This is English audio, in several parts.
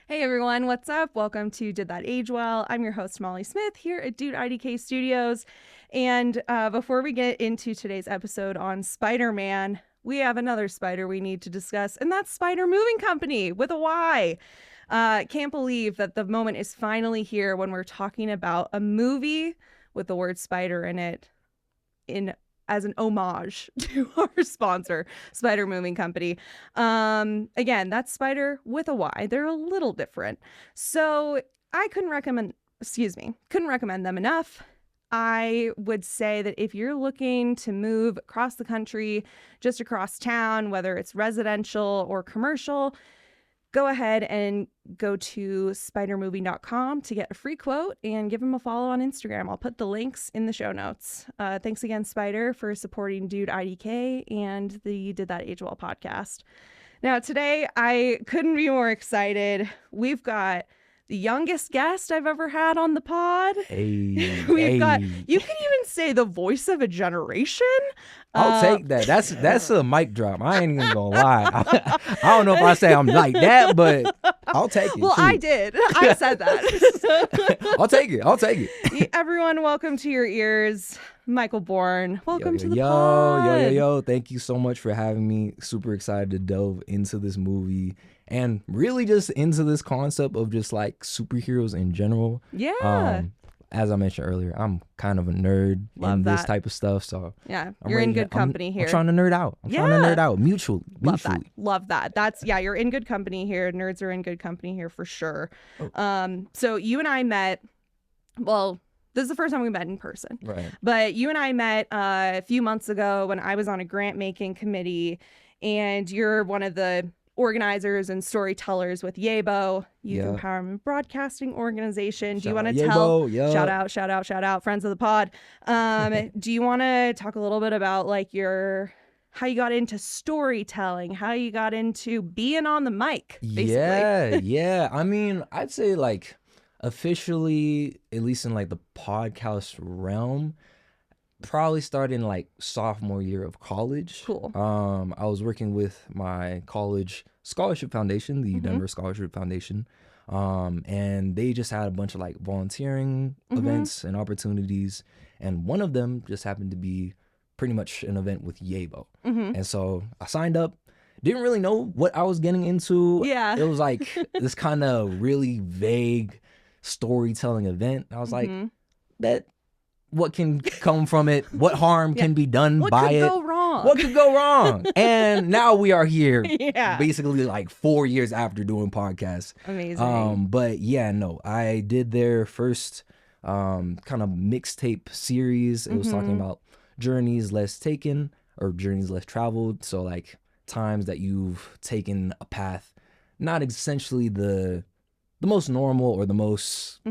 Hey everyone, what's up? Welcome to Did That Age Well? I'm your host, Molly Smith, here at Dude IDK Studios. And before we get into today's episode on Spider-Man, we have another spider we need to discuss, and that's Spider Moving Company with a Y. Can't believe that the moment is finally here when we're talking about a movie with the word spider in it as an homage to our sponsor, Spider Moving Company. Again, that's Spider with a Y. They're a little different. So I couldn't recommend them enough. I would say that if you're looking to move across the country, just across town, whether it's residential or commercial, go ahead and go to spidermoving.com to get a free quote and give them a follow on Instagram. I'll put the links in the show notes. Thanks again, Spider, for supporting Dude IDK and the Did That Age Well podcast. Now, today, I couldn't be more excited. We've got the youngest guest I've ever had on the pod. We've got, you can even say the voice of a generation. I'll take that. That's a mic drop. I ain't even gonna lie. I don't know if I say I'm like that, but I'll take it. Well, too. I did. I said that. I'll take it. Everyone, welcome to your ears, Michael Borne. Welcome to the pod. Yo. Thank you so much for having me. Super excited to delve into this movie and really just into this concept of just like superheroes in general. Yeah. As I mentioned earlier, I'm kind of a nerd in this type of stuff. So yeah, you're in good company here. I'm trying to nerd out. I'm trying to nerd out mutually. Love that. You're in good company here. Nerds are in good company here for sure. Oh. So you and I met, well, this is the first time we met in person. Right. But you and I met a few months ago when I was on a grant making committee, and you're one of the organizers and storytellers with YABO, Youth Empowerment Broadcasting Organization. Do you want to tell? Shout out, friends of the pod. Do you want to talk a little bit about like how you got into storytelling, how you got into being on the mic, basically? Yeah. I mean, I'd say like officially, at least in like the podcast realm, probably started in like sophomore year of college. Cool. I was working with my college scholarship foundation, the Denver Scholarship Foundation, and they just had a bunch of like volunteering events and opportunities, and one of them just happened to be pretty much an event with YABO. And so I signed up. Didn't really know what I was getting into. Yeah. It was like this kind of really vague storytelling event. I was like, what can come from it? What harm can be done by it? What could go wrong? And now we are here, basically like 4 years after doing podcasts. Amazing. But yeah, no, I did their first kind of mixtape series. It was talking about journeys less taken or journeys less traveled. So like times that you've taken a path, not essentially the most normal or the most, I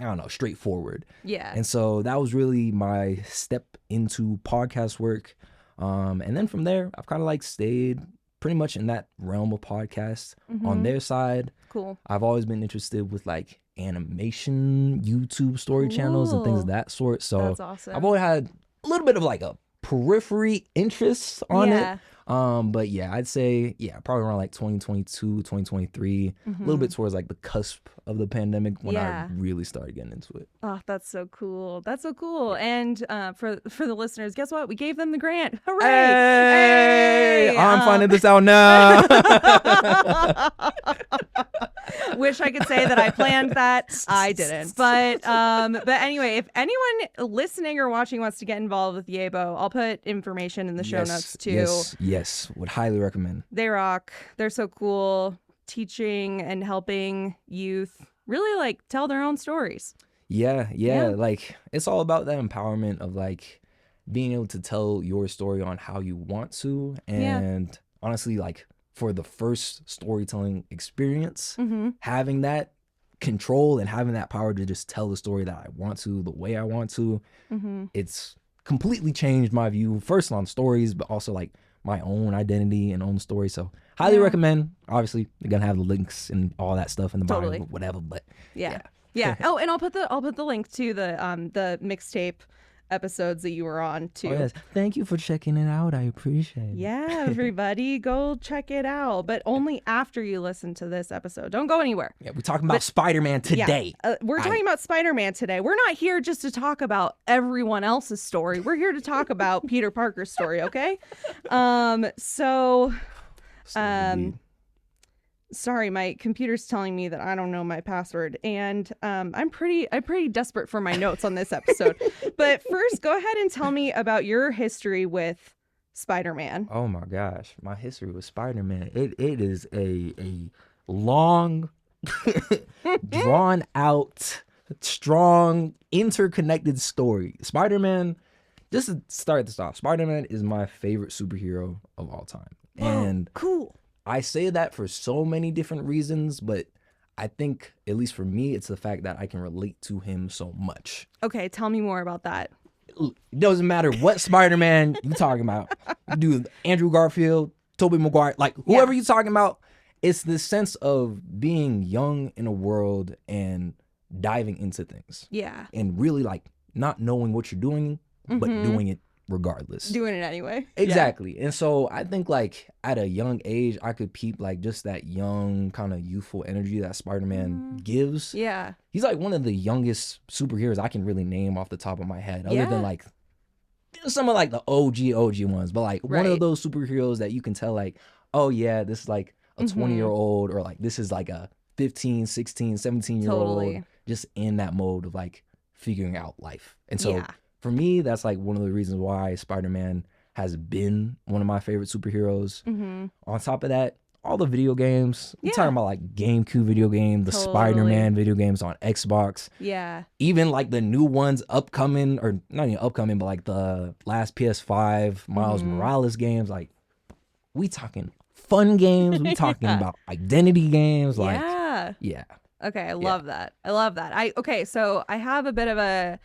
don't know, straightforward. Yeah. And so that was really my step into podcast work. And then from there, I've kind of like stayed pretty much in that realm of podcasts on their side. Cool. I've always been interested with like animation, YouTube story channels and things of that sort. So that's awesome. I've always had a little bit of like a periphery interest on it. But yeah, I'd say, probably around like 2022, 2023, a little bit towards like the cusp of the pandemic when I really started getting into it. Oh, that's so cool. That's so cool. And for the listeners, guess what? We gave them the grant. Hooray! Hey! I'm finding this out now. Wish I could say that I planned that. I didn't. But anyway, if anyone listening or watching wants to get involved with YABO, I'll put information in the show notes too. Yes, would highly recommend. They rock. They're so cool, teaching and helping youth really like tell their own stories. Yeah. Like it's all about that empowerment of like being able to tell your story on how you want to. And honestly, like for the first storytelling experience, having that control and having that power to just tell the story that I want to, the way I want to, it's completely changed my view first on stories, but also like my own identity and own story. So highly recommend. Obviously, you're gonna have the links and all that stuff in the bio, whatever. But yeah. Oh, and I'll put the link to the mixtape episodes that you were on too. Oh, yes. Thank you for checking it out. I appreciate it. Yeah, everybody, go check it out, but only after you listen to this episode. Don't go anywhere. Yeah, we're talking about Spider-Man today. Yeah, we're talking about Spider-Man today. We're not here just to talk about everyone else's story. We're here to talk about Peter Parker's story, okay? Sorry, my computer's telling me that I don't know my password, and I'm pretty desperate for my notes on this episode. But first, go ahead and tell me about your history with Spider-Man. Oh my gosh, my history with Spider-Man. It is a long, drawn out, strong, interconnected story. Spider-Man, just to start this off, Spider-Man is my favorite superhero of all time. Whoa, and cool. I say that for so many different reasons, but I think, at least for me, it's the fact that I can relate to him so much. Okay, tell me more about that. It doesn't matter what Spider-Man you talking about. You do Andrew Garfield, Tobey Maguire, like whoever you're talking about, it's the sense of being young in a world and diving into things. Yeah. And really like not knowing what you're doing, but doing it regardless. Doing it anyway. Exactly. Yeah. And so I think like at a young age, I could peep like just that young kind of youthful energy that Spider-Man gives. Yeah. He's like one of the youngest superheroes I can really name off the top of my head, other than like some of like the OG ones, but like one of those superheroes that you can tell like, oh yeah, this is like a 20-year-old or like this is like a 15, 16, 17-year-old just in that mode of like figuring out life. And so for me, that's like one of the reasons why Spider-Man has been one of my favorite superheroes. On top of that, all the video games. I'm talking about like GameCube video game, the Spider-Man video games on Xbox. Yeah. Even like the new ones upcoming, or not even upcoming, but like the last PS5 Miles Morales games. Like we talking fun games. We talking about identity games. Like yeah. Okay, I love that. I love that. So I have a bit of a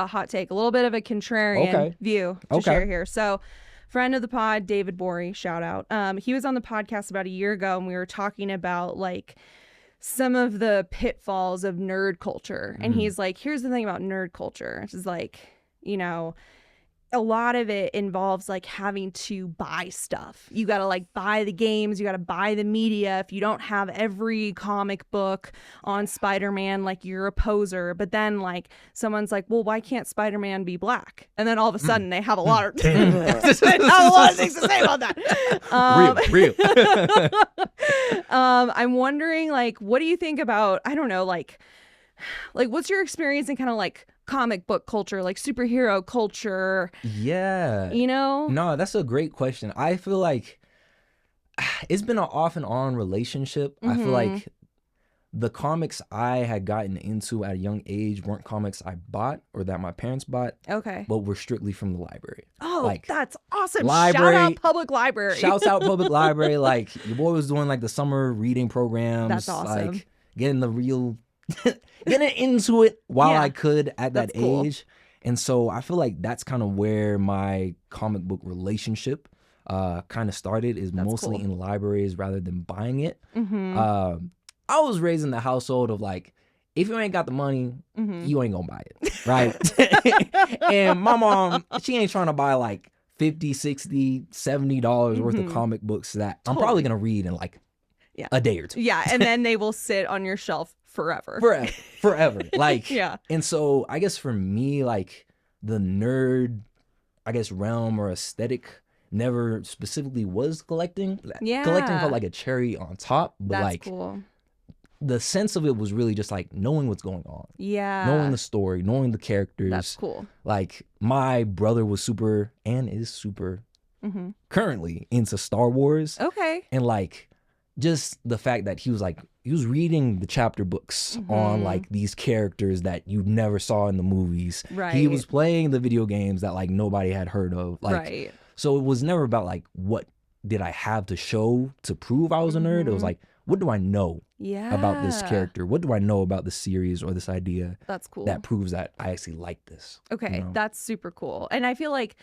hot take, a little bit of a contrarian view to share here. So, friend of the pod, David Borne, shout out. He was on the podcast about a year ago, and we were talking about like some of the pitfalls of nerd culture. And he's like, here's the thing about nerd culture. It's just like, you know, a lot of it involves like having to buy stuff. You got to like buy the games, you got to buy the media. If you don't have every comic book on Spider-Man, like you're a poser. But then like someone's like, well, why can't Spider-Man be black? And then all of a sudden they have a lot of things to say about that. Real. I'm wondering like, what do you think about, I don't know, like what's your experience in kind of like comic book culture, like superhero culture? Yeah. You know? No, that's a great question. I feel like it's been an off and on relationship. I feel like the comics I had gotten into at a young age weren't comics I bought or that my parents bought. Okay. But were strictly from the library. Oh, like, that's awesome. Library, shout out public library. Shouts out public library. Like your boy was doing like the summer reading programs. That's awesome. Like getting the real getting into it while I could at that age. And so I feel like that's kind of where my comic book relationship kind of started, is mostly in libraries rather than buying it. I was raised in the household of like, if you ain't got the money, you ain't gonna buy it, right? And my mom, she ain't trying to buy like $50, $60, $70 worth of comic books that I'm probably gonna read in like a day or two. Yeah, and then they will sit on your shelf forever. Forever. Like, and so I guess for me, like the nerd, I guess, realm or aesthetic never specifically was collecting. Collecting felt like a cherry on top, but that's like the sense of it was really just like knowing what's going on. Yeah. Knowing the story, knowing the characters. That's cool. Like my brother was super and is super currently into Star Wars. Okay. And like just the fact that he was reading the chapter books on like these characters that you never saw in the movies. Right. He was playing the video games that like nobody had heard of. Like, so it was never about like what did I have to show to prove I was a nerd. It was like, what do I know about this character? What do I know about this series or this idea? That's cool. That proves that I actually like this. Okay, you know? That's super cool. And I feel like,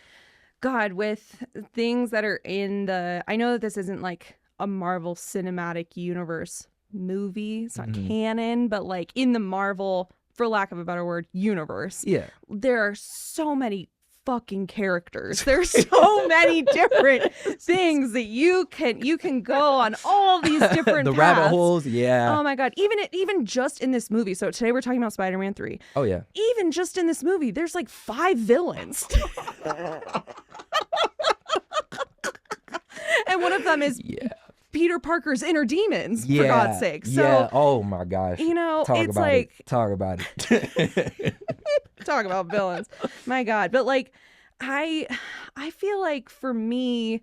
God, with things that are in the, I know that this isn't like a Marvel Cinematic Universe movie. It's not canon, but like in the Marvel for lack of a better word, universe, there are so many fucking characters. There's so many different things that you can go on all these different the paths. rabbit holes. Yeah. Oh my God. Even just in this movie. So today we're talking about Spider-Man 3. Oh yeah. Even just in this movie, there's like 5 villains. And one of them is Peter Parker's inner demons, for God's sake. So, oh my gosh. You know, talk it's about like it. Talk about it. Talk about villains. My God. But like I feel like for me,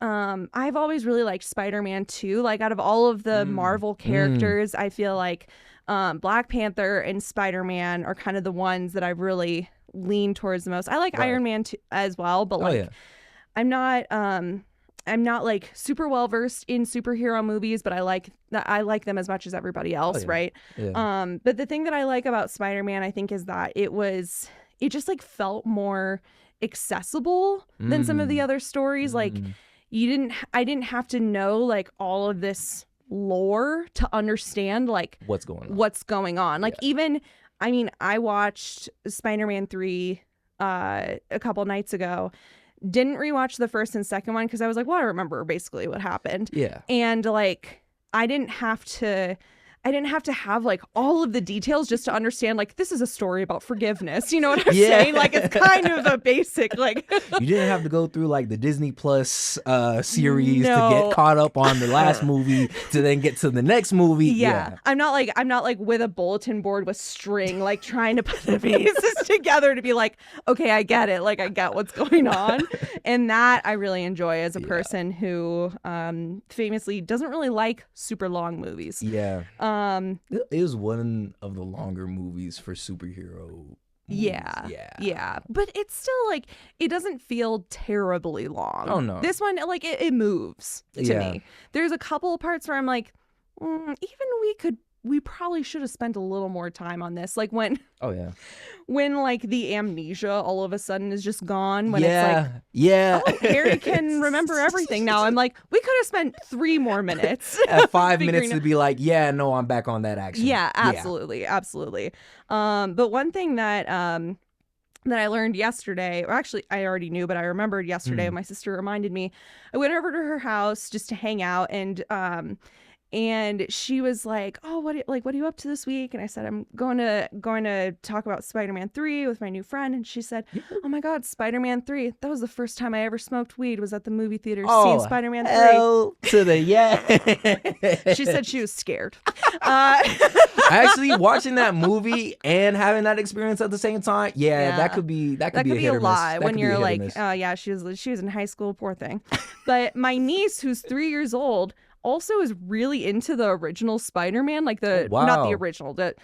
I've always really liked Spider-Man 2. Like out of all of the Marvel characters, I feel like Black Panther and Spider-Man are kind of the ones that I've really leaned towards the most. I like Iron Man as well, but like I'm not like super well versed in superhero movies, but I like them as much as everybody else, right? Yeah. But the thing that I like about Spider-Man, I think, is that it just like felt more accessible than some of the other stories. Like I didn't have to know like all of this lore to understand like what's going on. Like even, I mean, I watched Spider-Man 3 a couple nights ago. Didn't rewatch the first and second one because I was like, well, I remember basically what happened. Yeah. And like I didn't have to have like all of the details just to understand like this is a story about forgiveness. You know what I'm saying? Like it's kind of a basic like you didn't have to go through like the Disney Plus series to get caught up on the last movie to then get to the next movie. Yeah. I'm not like with a bulletin board with string like trying to put the pieces together to be like, okay, I get it. Like I get what's going on. And that I really enjoy as a person who famously doesn't really like super long movies. Yeah. It is one of the longer movies for superhero movies. Yeah. But it's still like, it doesn't feel terribly long. Oh, no. This one, like, it moves to me. There's a couple of parts where I'm like, we probably should have spent a little more time on this. Like when like the amnesia all of a sudden is just gone. When it's like, oh, Harry can remember everything now. I'm like, we could have spent 3 more minutes. 5 minutes to be like, no, I'm back on that action. Yeah, absolutely. But one thing that I learned yesterday, or actually I already knew, but I remembered yesterday, my sister reminded me. I went over to her house just to hang out, and she was like, "Oh, what are you up to this week?" And I said, "I'm going to talk about Spider-Man 3 with my new friend." And she said, "Oh my God, Spider-Man 3! That was the first time I ever smoked weed. Was at the movie theater seeing Spider-Man 3." Hell to the She said she was scared. Actually, watching that movie and having that experience at the same time, that could be a lie when you're like, "Oh yeah, she was in high school, poor thing." But my niece, who's 3 years old, also is really into the original Spider-Man, like not the original, the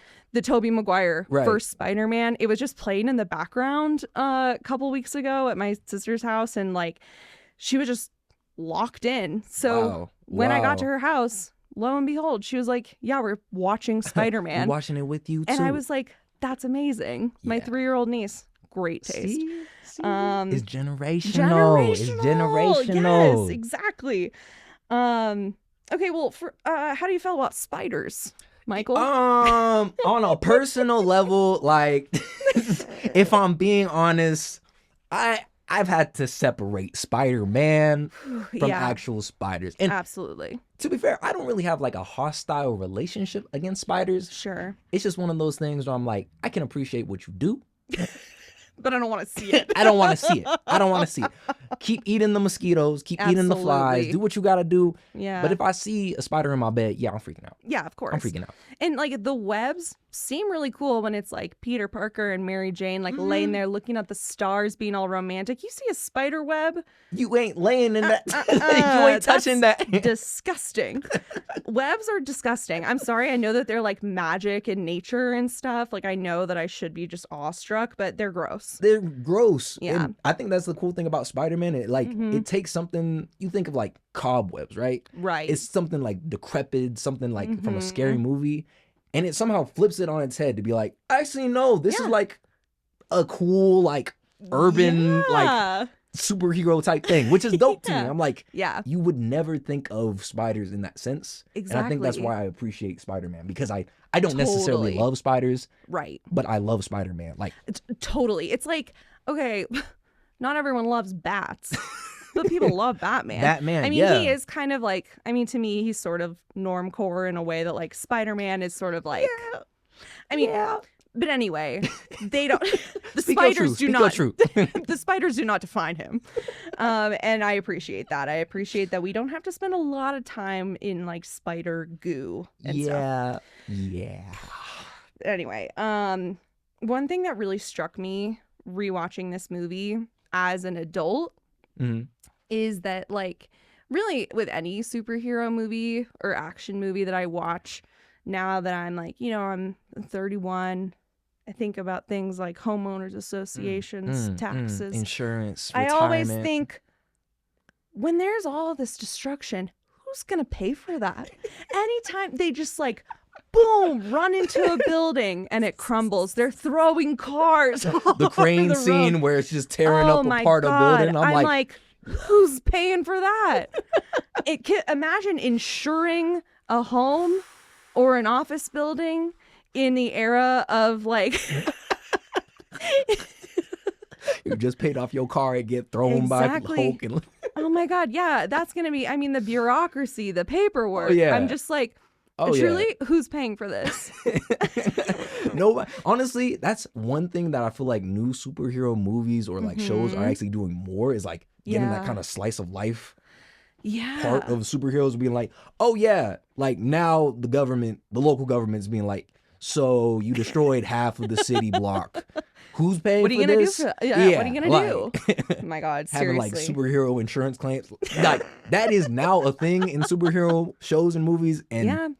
Tobey Maguire first Spider-Man. It was just playing in the background a couple weeks ago at my sister's house, and like she was just locked in. So when I got to her house, lo and behold, she was like, "Yeah, we're watching Spider-Man." We're watching it with you too. And I was like, "That's amazing." My 3-year-old niece, great taste. See? It's generational. It's generational. Yes, exactly. Okay, well, how do you feel about spiders, Michael? On a personal level, like, if I'm being honest, I've had to separate Spider-Man from actual spiders. And absolutely. To be fair, I don't really have like a hostile relationship against spiders. Sure. It's just one of those things where I'm like, I can appreciate what you do. But I don't want to see it. I don't want to see it. Keep eating the mosquitoes. Keep eating the flies. Do what you got to do. Yeah. But if I see a spider in my bed, I'm freaking out. Yeah, of course. I'm freaking out. And like the webs seem really cool when it's like Peter Parker and Mary Jane like laying there looking at the stars being all romantic. You see a spider web? You ain't laying in that. You ain't touching that. Disgusting. Webs are disgusting. I'm sorry. I know that they're like magic in nature and stuff. Like I know that I should be just awestruck, but they're gross. They're gross. Yeah. And I think that's the cool thing about Spider-Man. It takes something, you think of like cobwebs, right? Right. It's something like decrepit, something like from a scary movie. And it somehow flips it on its head to be like, actually, no, this is like a cool, like urban, like superhero type thing, which is dope to me. I'm like, yeah, you would never think of spiders in that sense. exactly. And I think that's why I appreciate Spider-Man, because I don't necessarily love spiders, right? But I love Spider-Man. Like, totally. It's like, okay, not everyone loves bats. But people love Batman. Batman, I mean, yeah. he is kind of like, I mean, to me, he's sort of normcore in a way that like Spider-Man is sort of like, I mean, but anyway, they don't, the spiders do not, the spiders do not define him. And I appreciate that. I appreciate that we don't have to spend a lot of time in like spider goo and stuff. Yeah. Anyway, one thing that really struck me rewatching this movie as an adult is that, like, really with any superhero movie or action movie that I watch now that I'm like, you know, I'm 31, I think about things like homeowners associations, taxes, insurance, retirement. I always think, when there's all this destruction, who's gonna pay for that? Anytime they just like boom, run into a building and it crumbles. They're throwing cars. The crane scene where it's just tearing up a part of a building. I'm like, who's paying for that? Imagine insuring a home or an office building in the era of like you just paid off your car and get thrown by Hulk. Oh my God, yeah, that's gonna be. I mean, the bureaucracy, the paperwork. I'm just like, truly, who's paying for this? No, honestly, that's one thing that I feel like new superhero movies or like shows are actually doing more, is like getting that kind of slice of life part of superheroes, being like, oh yeah, like now the local government's being like, so you destroyed half of the city block. Who's paying for this? What are you gonna do? What are you gonna do? Oh my God, seriously. Having like superhero insurance claims, like that is now a thing in superhero shows and movies, and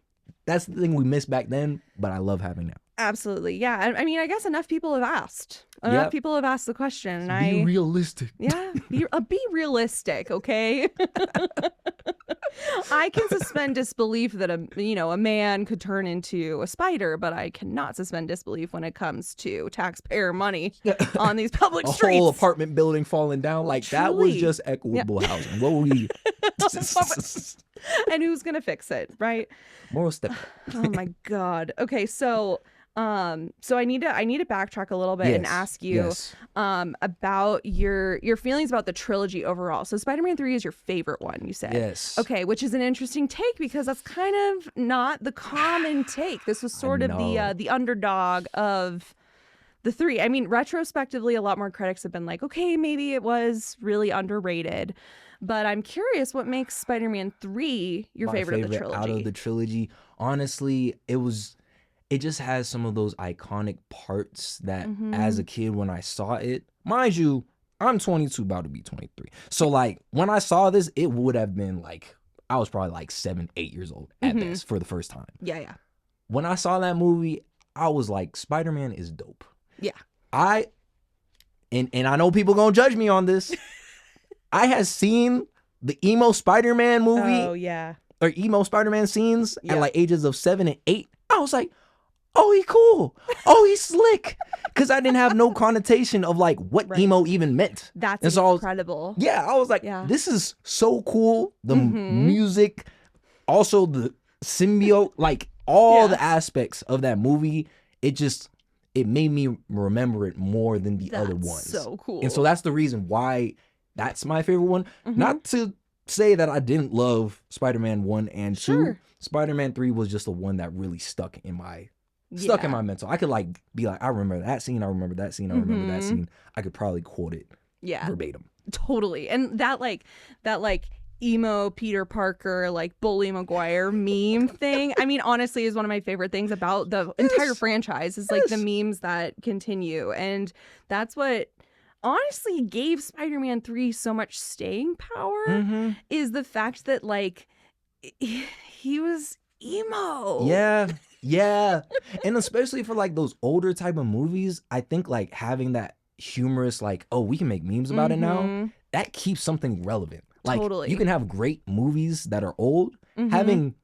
that's the thing we missed back then, but I love having now. Absolutely, yeah. I mean, I guess enough people have asked. Enough people have asked the question. Be realistic. Yeah, be realistic, okay? I can suspend disbelief that a man could turn into a spider, but I cannot suspend disbelief when it comes to taxpayer money on these public streets. A whole apartment building falling down, like that was just equitable housing. What were we? And who's gonna fix it, right? Moral step. Oh my God. Okay, so I need to backtrack a little bit and ask you about your feelings about the trilogy overall. So Spider-Man 3 is your favorite one, you said. Yes. Okay, which is an interesting take because that's kind of not the common take. This was sort of the underdog of the three. I mean, retrospectively, a lot more critics have been like, okay, maybe it was really underrated. But I'm curious, what makes Spider-Man 3 your favorite of the trilogy? Out of the trilogy, honestly, it just has some of those iconic parts that as a kid when I saw it, mind you, I'm 22, about to be 23. So like when I saw this, it would have been like, I was probably like 7, 8 years old at best for the first time. Yeah. When I saw that movie, I was like, Spider-Man is dope. Yeah. And I know people gonna judge me on this. I had seen the emo Spider-Man movie. Oh, yeah. Or emo Spider-Man scenes at like ages of 7 and 8. I was like, oh, he cool. Oh, he's slick. Because I didn't have no connotation of like what emo even meant. That's incredible. I was like, this is so cool. The music, also the symbiote, like all the aspects of that movie. It made me remember it more than the other ones. So cool. And so that's the reason why that's my favorite one. Not to say that I didn't love Spider-Man 1 and 2. Spider-Man 3 was just the one that really stuck in my mental. I could like be like, I remember that scene, I remember that scene, I remember that scene. I could probably quote it verbatim. Totally. And that emo Peter Parker, like Bully Maguire meme thing, I mean, honestly, is one of my favorite things about the entire franchise is like the memes that continue. And that's what honestly gave Spider-Man 3 so much staying power is the fact that like he was emo. Yeah. And especially for like those older type of movies, I think like having that humorous, like, oh, we can make memes about it now, that keeps something relevant. Like you can have great movies that are old, having,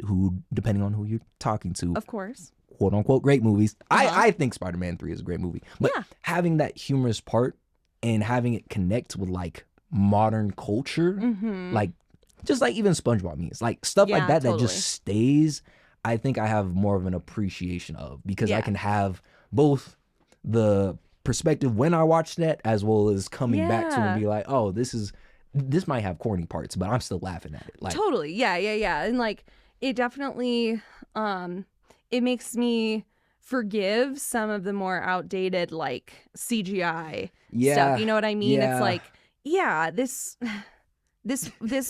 who, depending on who you're talking to, of course, quote unquote great movies. I think Spider-Man 3 is a great movie. But having that humorous part and having it connect with like modern culture, like just like even SpongeBob memes, like stuff like that that just stays, I think I have more of an appreciation of, because I can have both the perspective when I watch that as well as coming back to it and be like, oh, this might have corny parts, but I'm still laughing at it. Like, totally. Yeah. And like it definitely it makes me forgive some of the more outdated like CGI stuff. You know what I mean? It's like, this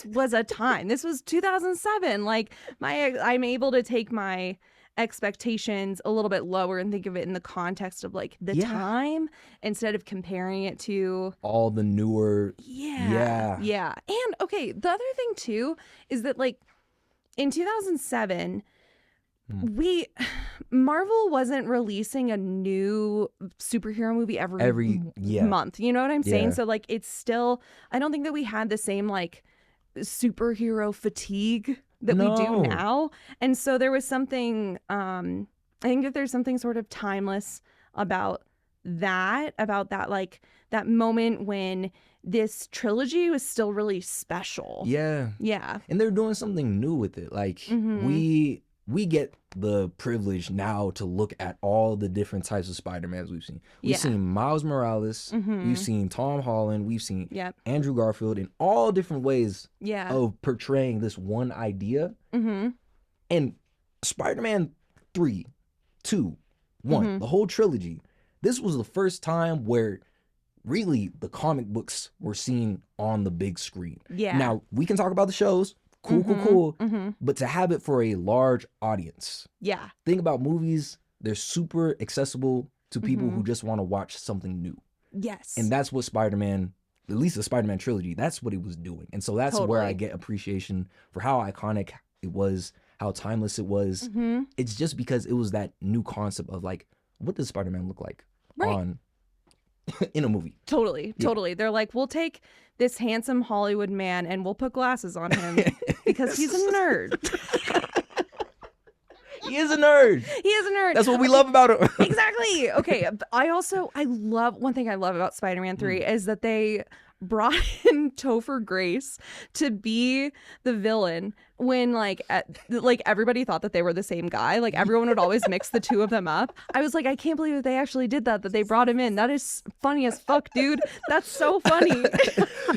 was a time. This was 2007. Like I'm able to take my expectations a little bit lower and think of it in the context of like the time instead of comparing it to all the newer. Yeah. And okay, the other thing too is that like in 2007 Marvel wasn't releasing a new superhero movie every month. You know what I'm saying? So like it's still, I don't think that we had the same like superhero fatigue that we do now. And so there was something, I think that there's something sort of timeless about that like that moment when this trilogy was still really special. Yeah. And they're doing something new with it. Like we get the privilege now to look at all the different types of Spider-Mans we've seen. We've seen Miles Morales, we've seen Tom Holland, we've seen Andrew Garfield in all different ways of portraying this one idea. And Spider-Man 3, 2, 1, the whole trilogy, this was the first time where really the comic books were seen on the big screen. Now, we can talk about the shows. Cool. But to have it for a large audience. Think about movies. They're super accessible to people who just want to watch something new. And that's what Spider-Man, at least the Spider-Man trilogy, that's what it was doing. And so that's where I get appreciation for how iconic it was, how timeless it was. It's just because it was that new concept of like, what does Spider-Man look like on in a movie? Totally. They're like, we'll take this handsome Hollywood man and we'll put glasses on him because he's a nerd. He is a nerd. That's what we love about him. Exactly. Okay. I love, one thing I love about Spider-Man 3 is that they brought in Topher Grace to be the villain when like everybody thought that they were the same guy. Like everyone would always mix the two of them up. I was like, I can't believe that they actually did that they brought him in. That is funny as fuck, dude. That's so funny.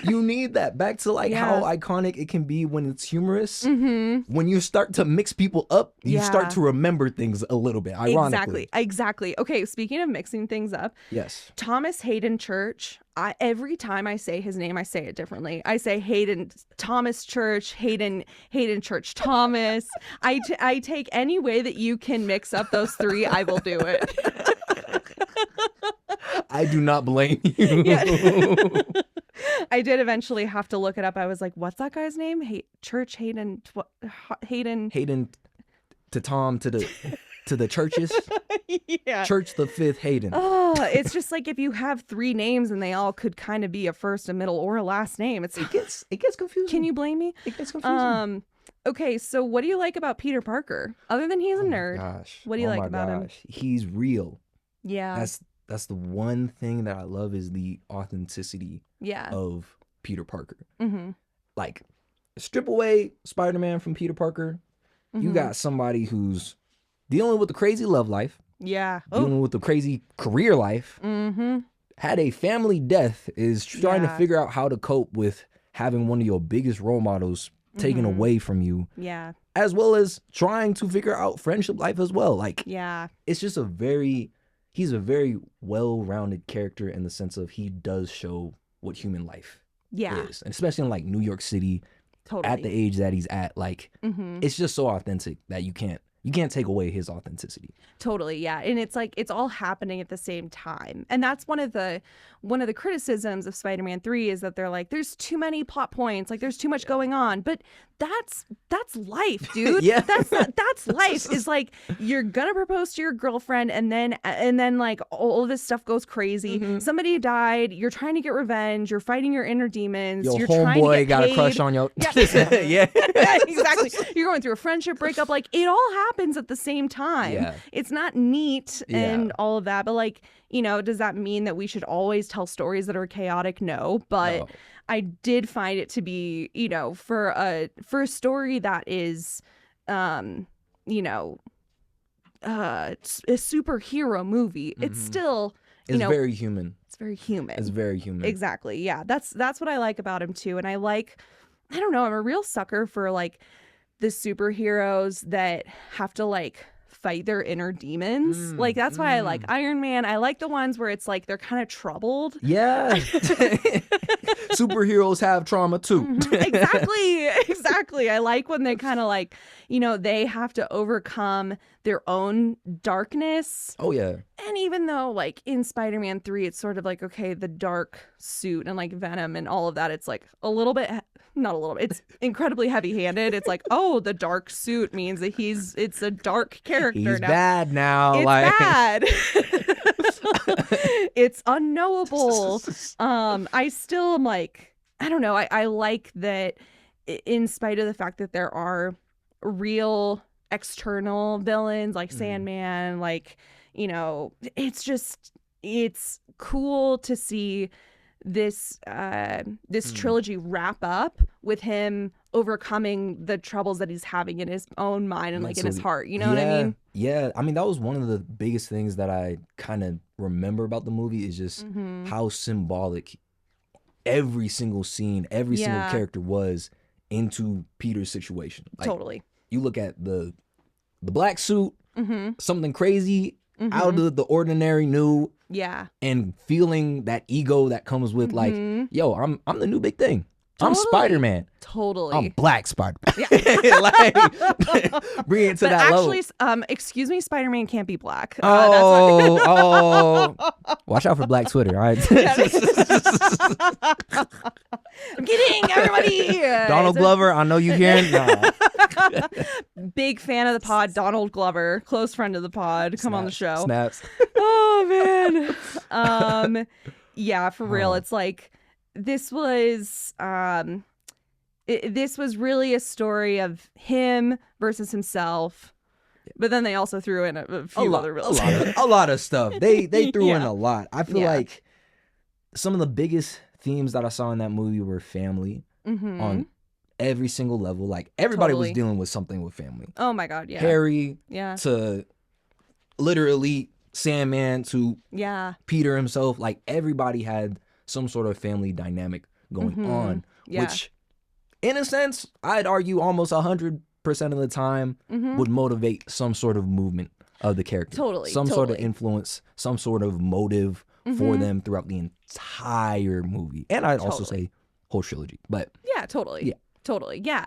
You need that. Back to like how iconic it can be when it's humorous. When you start to mix people up, you start to remember things a little bit, ironically. Exactly. Okay, speaking of mixing things up. Yes. Thomas Hayden Church. Every time I say his name, I say it differently. I say Hayden Thomas Church, Hayden Church Thomas. I take any way that you can mix up those three, I will do it. I do not blame you. I did eventually have to look it up. I was like, what's that guy's name? Church Hayden to Tom to the churches. Church the Fifth Hayden. Oh, it's just like if you have three names and they all could kind of be a first, a middle, or a last name. It gets confusing. Can you blame me? It gets confusing. Okay, so what do you like about Peter Parker? Other than he's a nerd. Gosh. What do you like about him? He's real. Yeah. That's the one thing that I love is the authenticity of Peter Parker. Like, strip away Spider-Man from Peter Parker, you got somebody who's dealing with the crazy love life. Dealing with the crazy career life. Had a family death, is trying to figure out how to cope with having one of your biggest role models taken away from you. As well as trying to figure out friendship life as well. Like, it's just he's a very well-rounded character in the sense of he does show what human life is. And especially in like New York City, at the age that he's at, like it's just so authentic that you can't take away his authenticity. Totally, yeah. And it's like it's all happening at the same time. And that's one of the criticisms of Spider-Man 3 is that they're like, there's too many plot points, like there's too much going on. But that's life, dude. That's life. Is like you're gonna propose to your girlfriend and then like all of this stuff goes crazy. Somebody died, you're trying to get revenge, you're fighting your inner demons, your you're trying to get got paid. a crush on your exactly. You're going through a friendship breakup, like it all happens happens at the same time. Yeah. It's not neat and Yeah. all of that, but like, you know, does that mean that we should always tell stories that are chaotic? No, but No. I did find it to be, you know, for a story that is, you know, a superhero movie, it's still, you It's know, very human. it's very human. It's very human. Exactly. Yeah. That's what I like about him too. And I don't know, I'm a real sucker for like the superheroes that have to like fight their inner demons. Like that's why I like Iron Man. I like the ones where it's like they're kind of troubled. Yeah. Superheroes have trauma too. Exactly. I like when they kind of like, you know, they have to overcome their own darkness. Oh yeah. And even though like in Spider-Man 3, it's sort of like, okay, the dark suit and like Venom and all of that, it's like a little bit, not a little bit, it's incredibly heavy-handed. It's like, oh, the dark suit means that it's a dark character He's now. bad now. It's like bad. It's unknowable. I still am like, I don't know. I like that in spite of the fact that there are real external villains like Sandman, like, you know, it's cool to see this trilogy wrap up with him overcoming the troubles that he's having in his own mind and like in his heart. You know what I mean? Yeah. I mean, that was one of the biggest things that I kind of remember about the movie is just how symbolic every single scene, every single character was into Peter's situation. Like, Totally. You look at the black suit, something crazy, out of the ordinary new. Yeah. And feeling that ego that comes with like, yo, I'm the new big thing. Totally. I'm Spider-Man. Totally. I'm Black Spider-Man. Yeah. Like, bring it to but that actually, level. Excuse me, Spider-Man can't be black. Oh. Watch out for Black Twitter, all right? I'm kidding, everybody. Donald Glover, I know you hearing. No. Big fan of the pod, Donald Glover, close friend of the pod. Come on the show. Snaps. Oh man. Yeah, for real. It's like this was this was really a story of him versus himself. But then they also threw in a few other villains. A lot of stuff. They threw in a lot. I feel like some of the biggest themes that I saw in that movie were family on every single level. Like everybody was dealing with something with family. Oh my God, yeah. Harry to literally Sandman to Peter himself. Like everybody had some sort of family dynamic going on, which in a sense, I'd argue almost 100% of the time would motivate some sort of movement of the character. Some sort of influence, some sort of motive for them throughout the entire movie. And I'd also say whole trilogy. But totally. Yeah.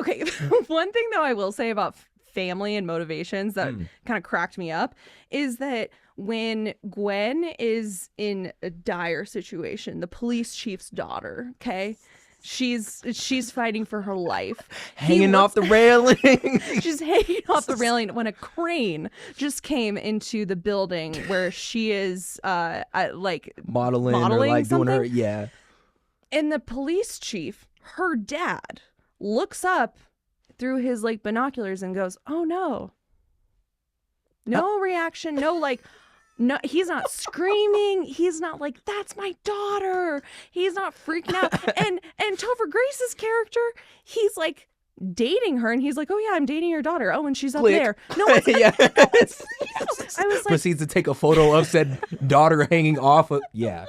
Okay. One thing though I will say about family and motivations that kind of cracked me up is that when Gwen is in a dire situation, the police chief's daughter, okay? She's fighting for her life. Hanging off the railing. She's hanging off the railing when a crane just came into the building where she is like modeling or like something. doing her, yeah. And the police chief, her dad, looks up through his like binoculars and goes, "Oh no." No reaction, no like no, he's not screaming. He's not like, "That's my daughter." He's not freaking out. And Topher Grace's character, he's like dating her, and he's like, "Oh yeah, I'm dating your daughter. Oh, and she's up there." No, it's I was like, proceeds to take a photo of said daughter hanging off of. Yeah.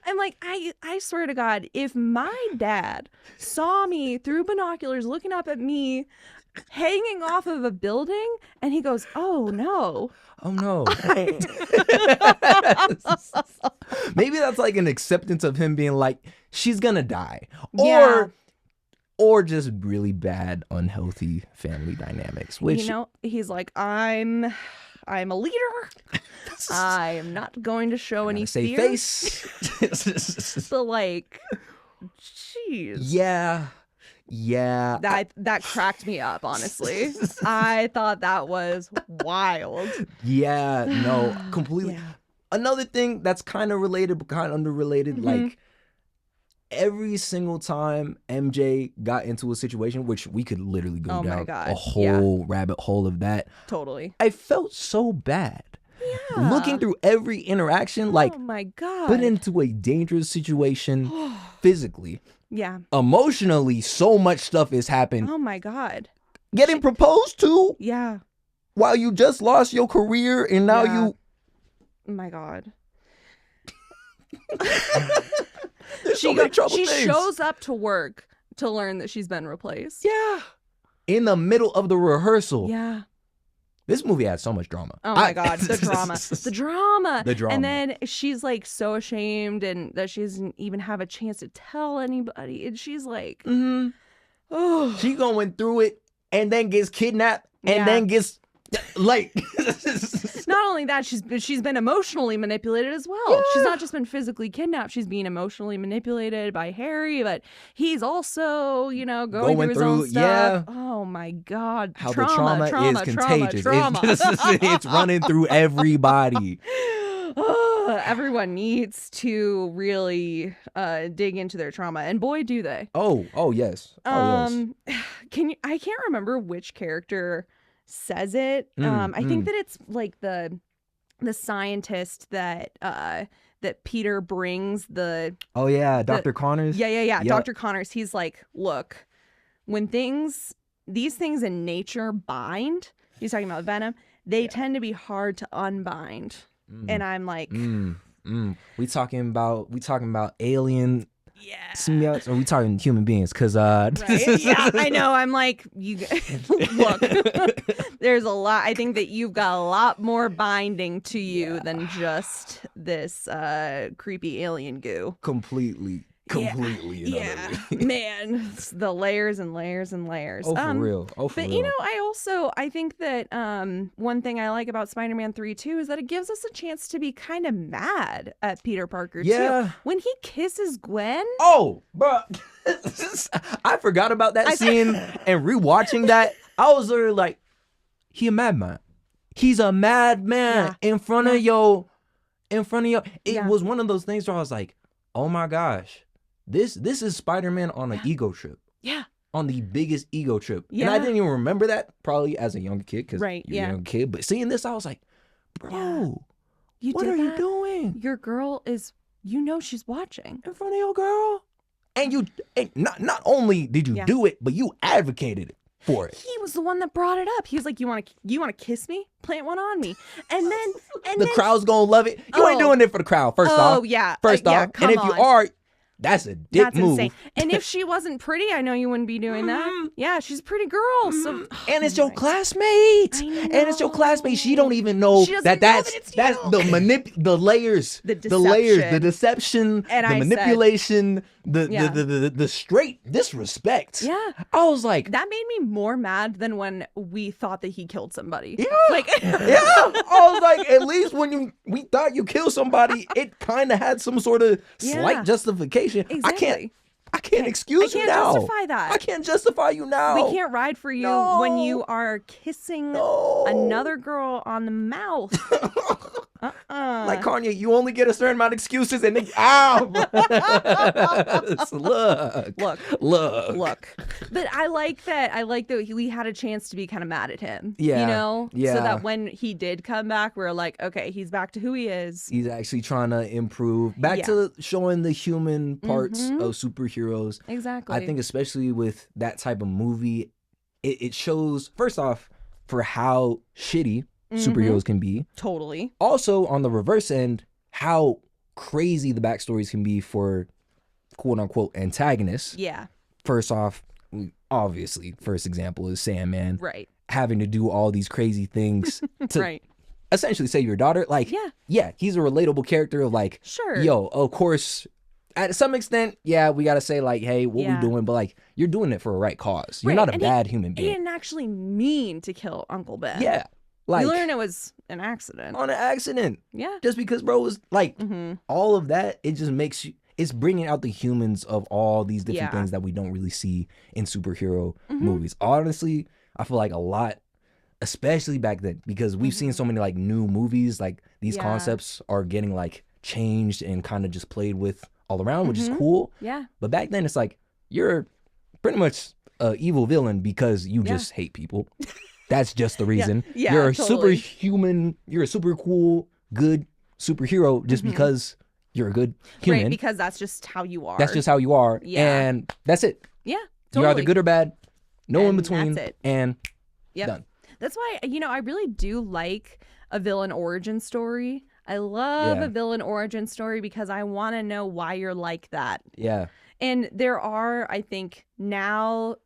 I'm like, I swear to God, if my dad saw me through binoculars looking up at me hanging off of a building and he goes, "Oh no." Oh no. Maybe that's like an acceptance of him being like, she's gonna die. Or just really bad, unhealthy family dynamics. Which, you know, he's like, I'm a leader. I am not going to show any say fear. Face. But like, jeez. Yeah. That cracked me up, honestly. I thought that was wild. Yeah, no, completely. Yeah. Another thing that's kind of related but kind of underrated, like every single time MJ got into a situation, which we could literally go down a Yeah. whole rabbit hole of that. Totally. I felt so bad. Yeah. Looking through every interaction, like, oh my God. put into a dangerous situation physically. Yeah. Emotionally, so much stuff has happened. Oh my God. Getting proposed to Yeah. while you just lost your career and now you... Oh my God. she shows up to work to learn that she's been replaced. Yeah. In the middle of the rehearsal. Yeah. This movie had so much drama. Oh my God, the drama. The drama. The drama. And then she's like so ashamed and that she doesn't even have a chance to tell anybody. And she's like, oh. She going through it and then gets kidnapped and then gets like... Not only that, she's been emotionally manipulated as well. Yeah. She's not just been physically kidnapped. She's being emotionally manipulated by Harry, but he's also, you know, going through his own stuff. Yeah. Oh my God. How the trauma is contagious. It's running through everybody. Everyone needs to really dig into their trauma, and boy, do they. Oh yes. Yes. I can't remember which character says it. I think that it's like the scientist that Peter brings the... Oh yeah, Dr. Connors. Yeah. Yep. Dr. Connors. He's like, look, when these things in nature bind, he's talking about venom, they tend to be hard to unbind. And I'm like, we talking about alien symbiotes, or we talking human beings? Because right? Yeah, I know. I'm like, you look, there's a lot. I think that you've got a lot more binding to you than just this creepy alien goo. Completely. Yeah, man, it's the layers and layers and layers. Oh, for real. But you know, I think that one thing I like about Spider-Man 3 too is that it gives us a chance to be kind of mad at Peter Parker too. When he kisses Gwen. Oh, bro, I forgot about that scene and rewatching that. I was literally like, he a madman. He's a madman in front of yo. It was one of those things where I was like, oh my gosh. This is Spider-Man on an ego trip. Yeah. On the biggest ego trip. Yeah. And I didn't even remember that probably as a young kid because you're a young kid. But seeing this, I was like, bro, what are you doing? Your girl is, you know, she's watching. In front of your girl. And not only did you do it, but you advocated it for it. He was the one that brought it up. He was like, you want to kiss me? Plant one on me. And then the crowd's gonna love it. You ain't doing it for the crowd, first off. Oh, yeah. First off. And if you are, that's a dick move. Insane. And if she wasn't pretty, I know you wouldn't be doing that. Yeah, she's a pretty girl. So and it's your classmate. And it's your classmate. She don't even know that's the layers. The deception, and the manipulation, the straight disrespect. Yeah. I was like, that made me more mad than when we thought that he killed somebody. Yeah. I was like, at least when we thought you killed somebody, it kind of had some sort of slight justification. Exactly. I can't excuse you now. I can't justify that. I can't justify you now. We can't ride for you when you are kissing another girl on the mouth. Like Kanye, you only get a certain amount of excuses and then look. But I like that we had a chance to be kind of mad at him. Yeah. You know? Yeah. So that when he did come back, we're like, okay, he's back to who he is. He's actually trying to improve. Back to showing the human parts of superheroes. Exactly. I think especially with that type of movie, it shows, first off, for how shitty superheroes can be. Totally. Also, on the reverse end, how crazy the backstories can be for quote unquote antagonists. Yeah. First off, obviously, first example is Sandman. Right. Having to do all these crazy things to essentially save your daughter. Like, yeah, he's a relatable character of like, yo, of course, at some extent, we got to say like, hey, what we doing? But like, you're doing it for a right cause. You're not a bad human being. He didn't actually mean to kill Uncle Ben. Yeah. Like, you learn it was an accident. On an accident. Yeah. Just because, bro, was like all of that, it just makes you, it's bringing out the humans of all these different things that we don't really see in superhero movies. Honestly, I feel like a lot, especially back then, because we've seen so many like new movies, like these concepts are getting like changed and kind of just played with all around, which is cool. Yeah. But back then, it's like you're pretty much an evil villain because you just hate people. That's just the reason. Yeah, you're a totally. superhuman. You're a super cool, good superhero just because you're a good human. Right, because that's just how you are. That's just how you are. Yeah. And that's it. Yeah, totally. You're either good or bad. No in between. That's it. And Yep. done. That's why, I really do like a villain origin story. I love a villain origin story because I want to know why you're like that. Yeah. And there are, I think now,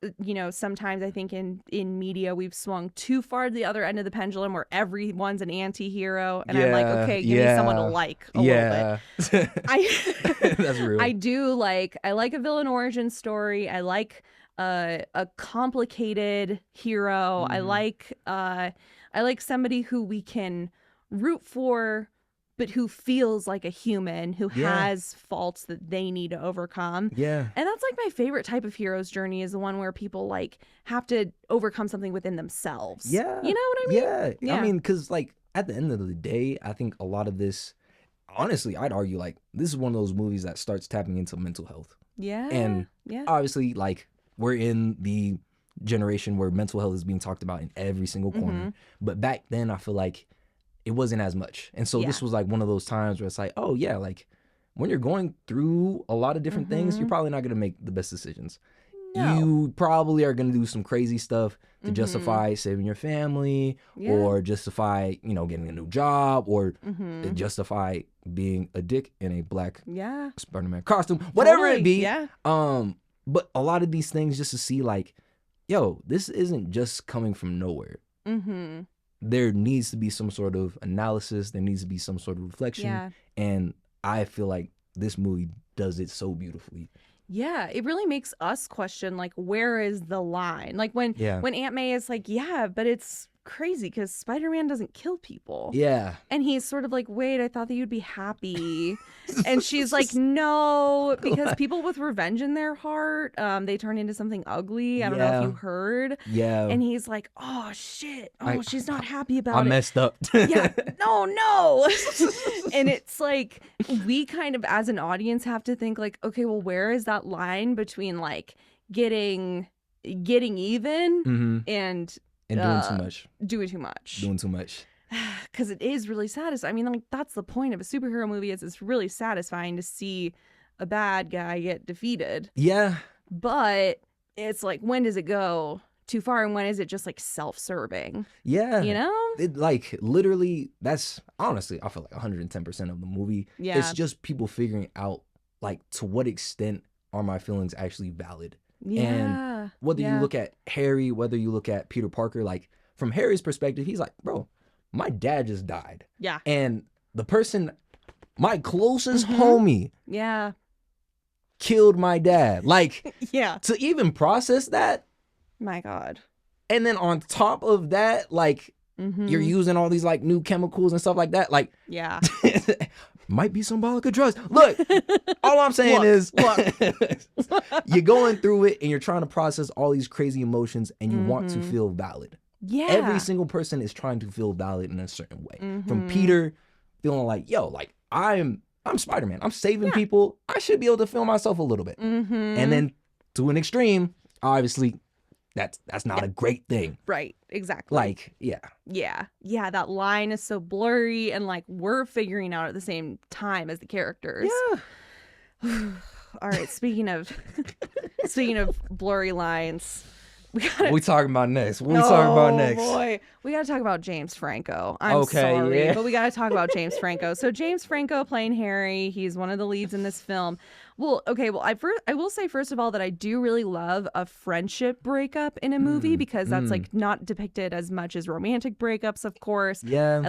sometimes I think in media we've swung too far to the other end of the pendulum where everyone's an anti-hero. And I'm like, okay, give me someone to like a little bit. That's real. I like a villain origin story. I like a complicated hero. I like somebody who we can root for, but who feels like a human, who has faults that they need to overcome. Yeah. And that's like my favorite type of hero's journey, is the one where people like have to overcome something within themselves. Yeah. You know what I mean? Yeah. I mean, because like at the end of the day, I think a lot of this, honestly, I'd argue like this is one of those movies that starts tapping into mental health. Yeah. And obviously, like, we're in the generation where mental health is being talked about in every single corner. But back then, I feel like it wasn't as much. And so this was like one of those times where it's like, oh yeah, like when you're going through a lot of different things, you're probably not going to make the best decisions. No. You probably are going to do some crazy stuff to justify saving your family or justify, getting a new job or justify being a dick in a black Spider-Man costume, whatever it be. Yeah. But a lot of these things just to see like, yo, this isn't just coming from nowhere. There needs to be some sort of analysis. There needs to be some sort of reflection. Yeah. And I feel like this movie does it so beautifully. Yeah, it really makes us question, like, where is the line? Like when Aunt May is like, yeah, but it's crazy because Spider-Man doesn't kill people. Yeah. And he's sort of like, wait, I thought that you'd be happy. And she's like, no, because people with revenge in their heart, they turn into something ugly. I don't know if you heard. Yeah. And he's like, oh, shit. Oh, she's not happy about it. I messed up. Yeah. No. And it's like, we kind of, as an audience, have to think like, okay, well, where is that line between like getting even and doing too much. Doing too much. Because it is really satisfying. I mean, like, that's the point of a superhero movie, is it's really satisfying to see a bad guy get defeated. Yeah. But it's like, when does it go too far and when is it just like self-serving? Yeah. It, like, literally, that's honestly, I feel like 110% of the movie. Yeah. It's just people figuring out, like, to what extent are my feelings actually valid? Yeah. And whether you look at Harry, whether you look at Peter Parker, like from Harry's perspective, he's like, bro, my dad just died. Yeah. And the person, my closest homie, killed my dad. Like, to even process that. My God. And then on top of that, like, you're using all these like new chemicals and stuff like that. Like, might be symbolic of drugs. Look, all I'm saying is you're going through it and you're trying to process all these crazy emotions and you want to feel valid. Yeah. Every single person is trying to feel valid in a certain way. From Peter feeling like, yo, like I'm Spider-Man. I'm saving people. I should be able to feel myself a little bit. And then to an extreme, obviously, that's not a great thing. Right, exactly. Like, Yeah, that line is so blurry and like we're figuring out at the same time as the characters. Yeah. All right, speaking of blurry lines, we talking about next? What we talking about next? Oh boy, we gotta talk about James Franco. I'm sorry, but we gotta talk about James Franco. So James Franco playing Harry, he's one of the leads in this film. Well, I will say first of all that I do really love a friendship breakup in a movie because that's like not depicted as much as romantic breakups, of course. Yeah, I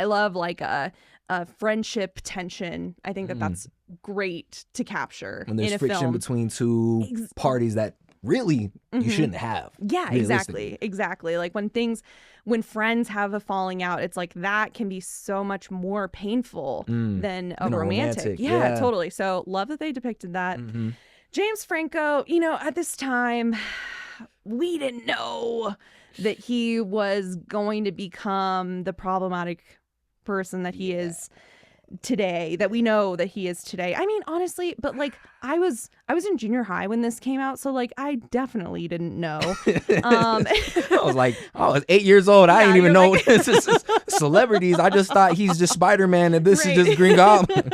love like a friendship tension. I think that's great to capture when there's in a friction film between two parties that really you shouldn't have. Yeah, exactly. Like when friends have a falling out, it's like that can be so much more painful than a romantic. Yeah, totally. So love that they depicted that. James Franco, at this time, we didn't know that he was going to become the problematic person that he is today, that we know that he is today. I mean, honestly, but like I was in junior high when this came out, so like I definitely didn't know. I was like, I was 8 years old. I didn't even know like... celebrities. I just thought he's just Spider-Man and this is just Green Goblin.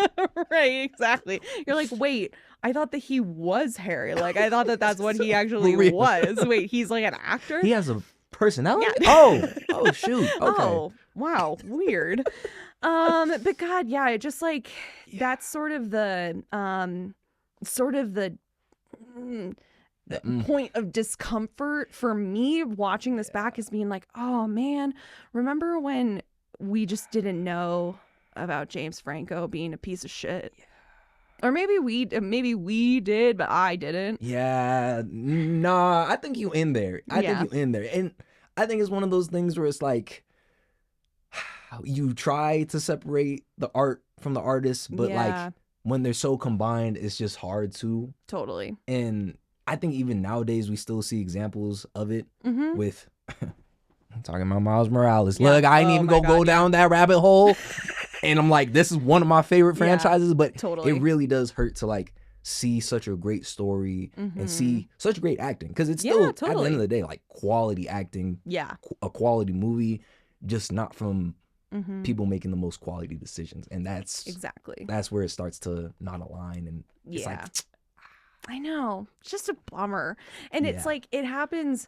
Right, exactly. You're like, wait, I thought that he was Harry. Like I thought that that's what he actually was. Wait, he's like an actor? He has a personality? Yeah. Oh shoot. Okay. Oh, wow, weird. But God, yeah, it just like that's sort of the point of discomfort for me watching this back, is being like, oh man, remember when we just didn't know about James Franco being a piece of shit? Or maybe we did, but I didn't. Yeah, nah, I think you in there. And I think it's one of those things where it's like you try to separate the art from the artist, but like when they're so combined, it's just hard to. Totally. And I think even nowadays we still see examples of it with I'm talking about Miles Morales. Yeah. Look, I ain't even go down that rabbit hole. And I'm like, this is one of my favorite franchises, but totally. It really does hurt to like see such a great story and see such great acting, because it's still at the end of the day like quality acting, a quality movie, just not from people making the most quality decisions. And that's where it starts to not align, and it's like, I know, it's just a bummer. And it's like it happens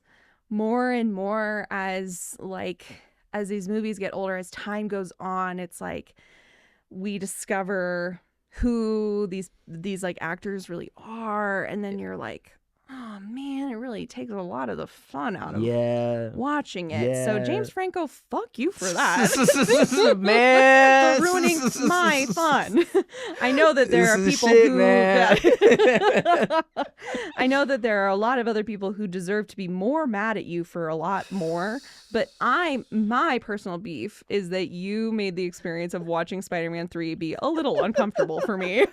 more and more as these movies get older, as time goes on. It's like we discover who these like actors really are, and then you're like, oh man, it really takes a lot of the fun out of watching it. So James Franco, fuck you for that. Man, for ruining my fun. I know that there are people who I know that there are a lot of other people who deserve to be more mad at you for a lot more, but my personal beef is that you made the experience of watching Spider-Man 3 be a little uncomfortable for me.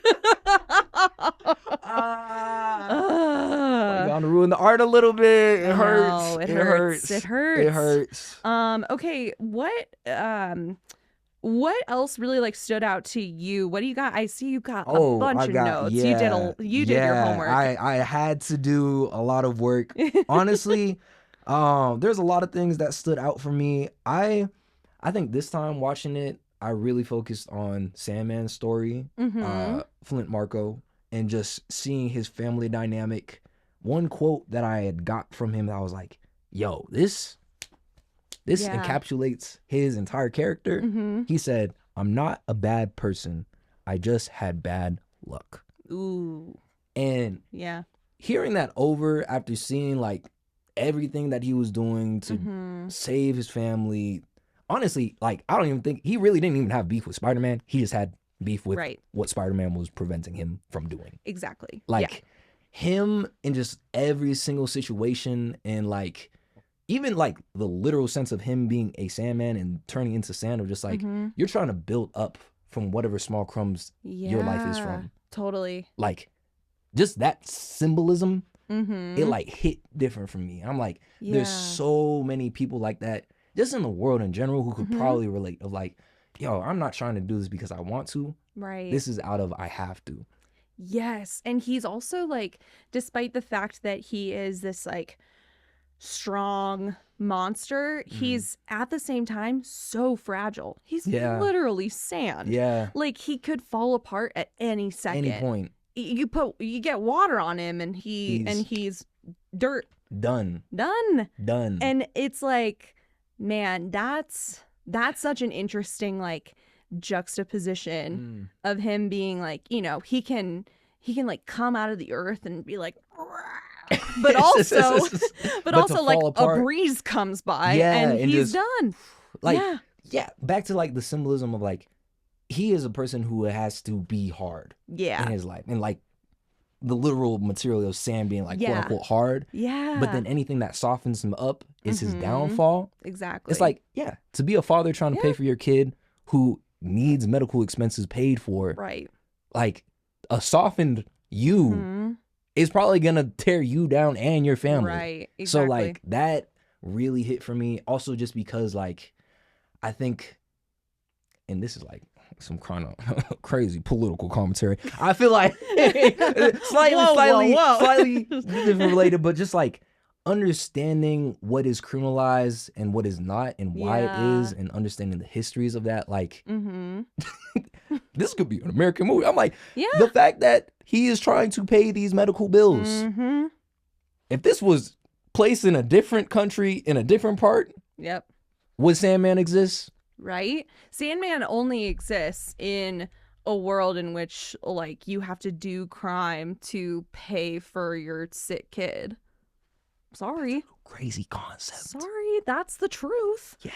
You're gonna ruin the art a little bit. It hurts. It hurts. Okay, what else really like stood out to you? What do you got? I see you got a bunch of notes. You did your homework. I had to do a lot of work. Honestly, there's a lot of things that stood out for me. I think this time watching it, I really focused on Sandman's story, Flint Marko, and just seeing his family dynamic. One quote that I had got from him, I was like, yo, this encapsulates his entire character. He said, I'm not a bad person. I just had bad luck. Ooh. And hearing that over after seeing like everything that he was doing to save his family, honestly, like I don't even think he really didn't even have beef with Spider-Man. He just had beef with what Spider-Man was preventing him from doing. Exactly. Like him in just every single situation, and like even like the literal sense of him being a Sandman and turning into sand, of just like you're trying to build up from whatever small crumbs your life is from. Totally. Like just that symbolism, it like hit different for me. I'm like, there's so many people like that just in the world in general who could probably relate, of like, yo, I'm not trying to do this because I want to. Right. This is out of I have to. Yes. And he's also like, despite the fact that he is this like strong monster, he's at the same time so fragile. He's literally sand. Yeah. Like he could fall apart at any second. Any point. You get water on him and he's dirt. Done. And it's like, man, that's such an interesting like juxtaposition of him being like, you know, he can like come out of the earth and be like, but also like apart. A breeze comes by and he's just done. Like back to like the symbolism of like he is a person who has to be hard in his life, and like the literal material of sand being like quote unquote hard. Yeah. But then anything that softens him up is his downfall. Exactly. It's like, to be a father trying to pay for your kid who needs medical expenses paid for. Right. Like a softened you is probably gonna tear you down and your family. Right. Exactly. So like that really hit for me. Also just because like I think, and this is like some kind of crazy political commentary. I feel like slightly different related, but just like understanding what is criminalized and what is not and why it is, and understanding the histories of that. Like, this could be an American movie. I'm like, the fact that he is trying to pay these medical bills. If this was placed in a different country, in a different part, would Sandman exist? Right? Sandman only exists in a world in which, like, you have to do crime to pay for your sick kid. Sorry. Crazy concept. Sorry, that's the truth. Yeah.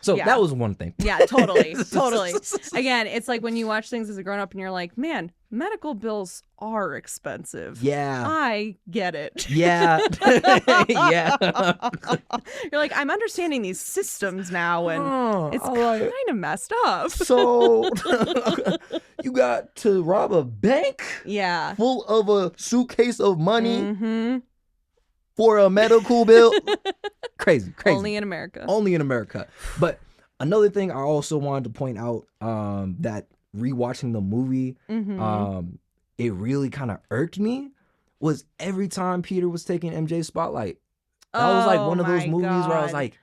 So that was one thing. Yeah, totally. Totally. Again, it's like when you watch things as a grown up and you're like, man, medical bills are expensive. Yeah. I get it. Yeah. Yeah. You're like, I'm understanding these systems now, and it's kind of messed up. So you got to rob a bank? Yeah. Full of a suitcase of money for a medical bill? Crazy. Only in America. But another thing I also wanted to point out, that rewatching the movie, it really kind of irked me, was every time Peter was taking MJ's spotlight. That was like one of those movies where I was like,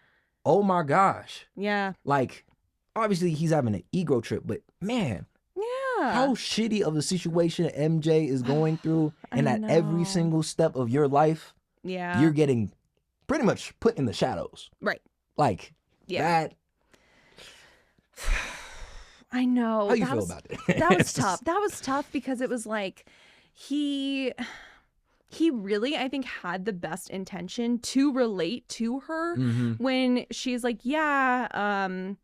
oh my gosh. Yeah. Like, obviously he's having an ego trip, but man, how shitty of a situation MJ is going through, and at every single step of your life, you're getting pretty much put in the shadows. Right. Like, that. I know. How you feel about it? That was tough. That was tough because it was like he really, I think, had the best intention to relate to her when she's like, people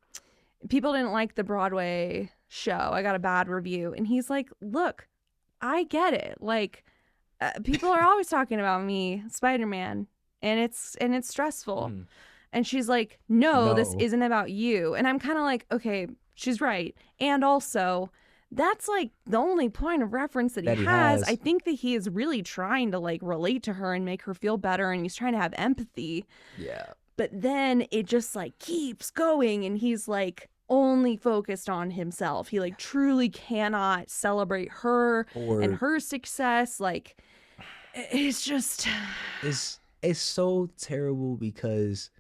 didn't like the Broadway show. I got a bad review. And he's like, look, I get it. Like, people are always talking about me, Spider-Man, and it's stressful. And she's like, no, this isn't about you. And I'm kind of like, okay, she's right. And also, that's like the only point of reference that he has. I think that he is really trying to like relate to her and make her feel better, and he's trying to have empathy. Yeah. But then it just like keeps going, and he's like only focused on himself. He like truly cannot celebrate her and her success. Like, it's just it's so terrible because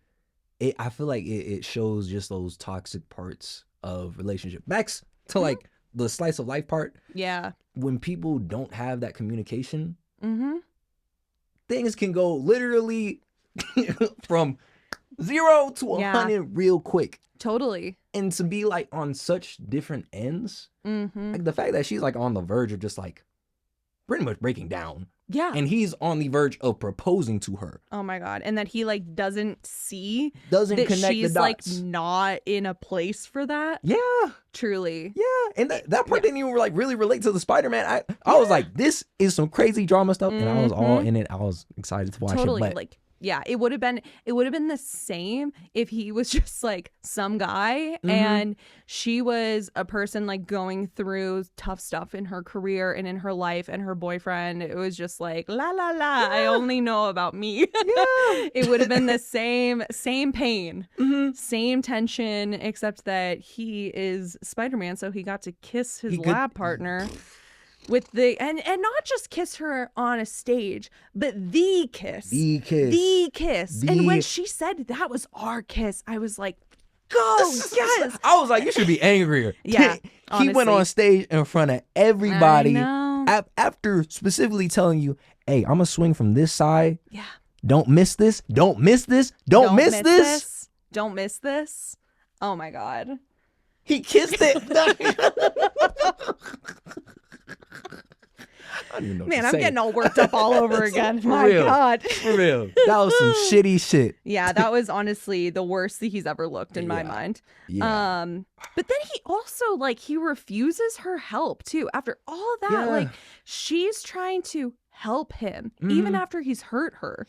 I feel like it shows just those toxic parts of relationship. Back to like the slice of life part. Yeah. When people don't have that communication, things can go literally from 0 to 100 real quick. Totally. And to be like on such different ends, like the fact that she's like on the verge of just like pretty much breaking down. Yeah. And he's on the verge of proposing to her. Oh my God. And that he like doesn't connect that the she's dots. like not in a place for that. Yeah. Truly. Yeah. And that part didn't even like really relate to the Spider-Man. I was like, this is some crazy drama stuff. And I was all in it. I was excited to watch it. But like, yeah, it would have been the same if he was just like some guy and she was a person like going through tough stuff in her career and in her life, and her boyfriend, it was just like la la la, I only know about me. It would have been the same pain, same tension, except that he is Spider-Man, so he got to kiss his lab partner. With the and not just kiss her on a stage, but the kiss. And when she said that was our kiss, I was like, go, yes. I was like, you should be angrier. Yeah. He went on stage in front of everybody after specifically telling you, hey, I'm gonna swing from this side. Yeah. Don't miss this. Don't miss this. Don't miss this. Don't miss this. Oh my God. He kissed it. I don't even know. Man, I'm getting all worked up all over again. My real. God. For real. That was some shitty shit. Yeah, that was honestly the worst that he's ever looked in my mind. Yeah. But then he also like he refuses her help too. After all of that, like she's trying to help him even after he's hurt her.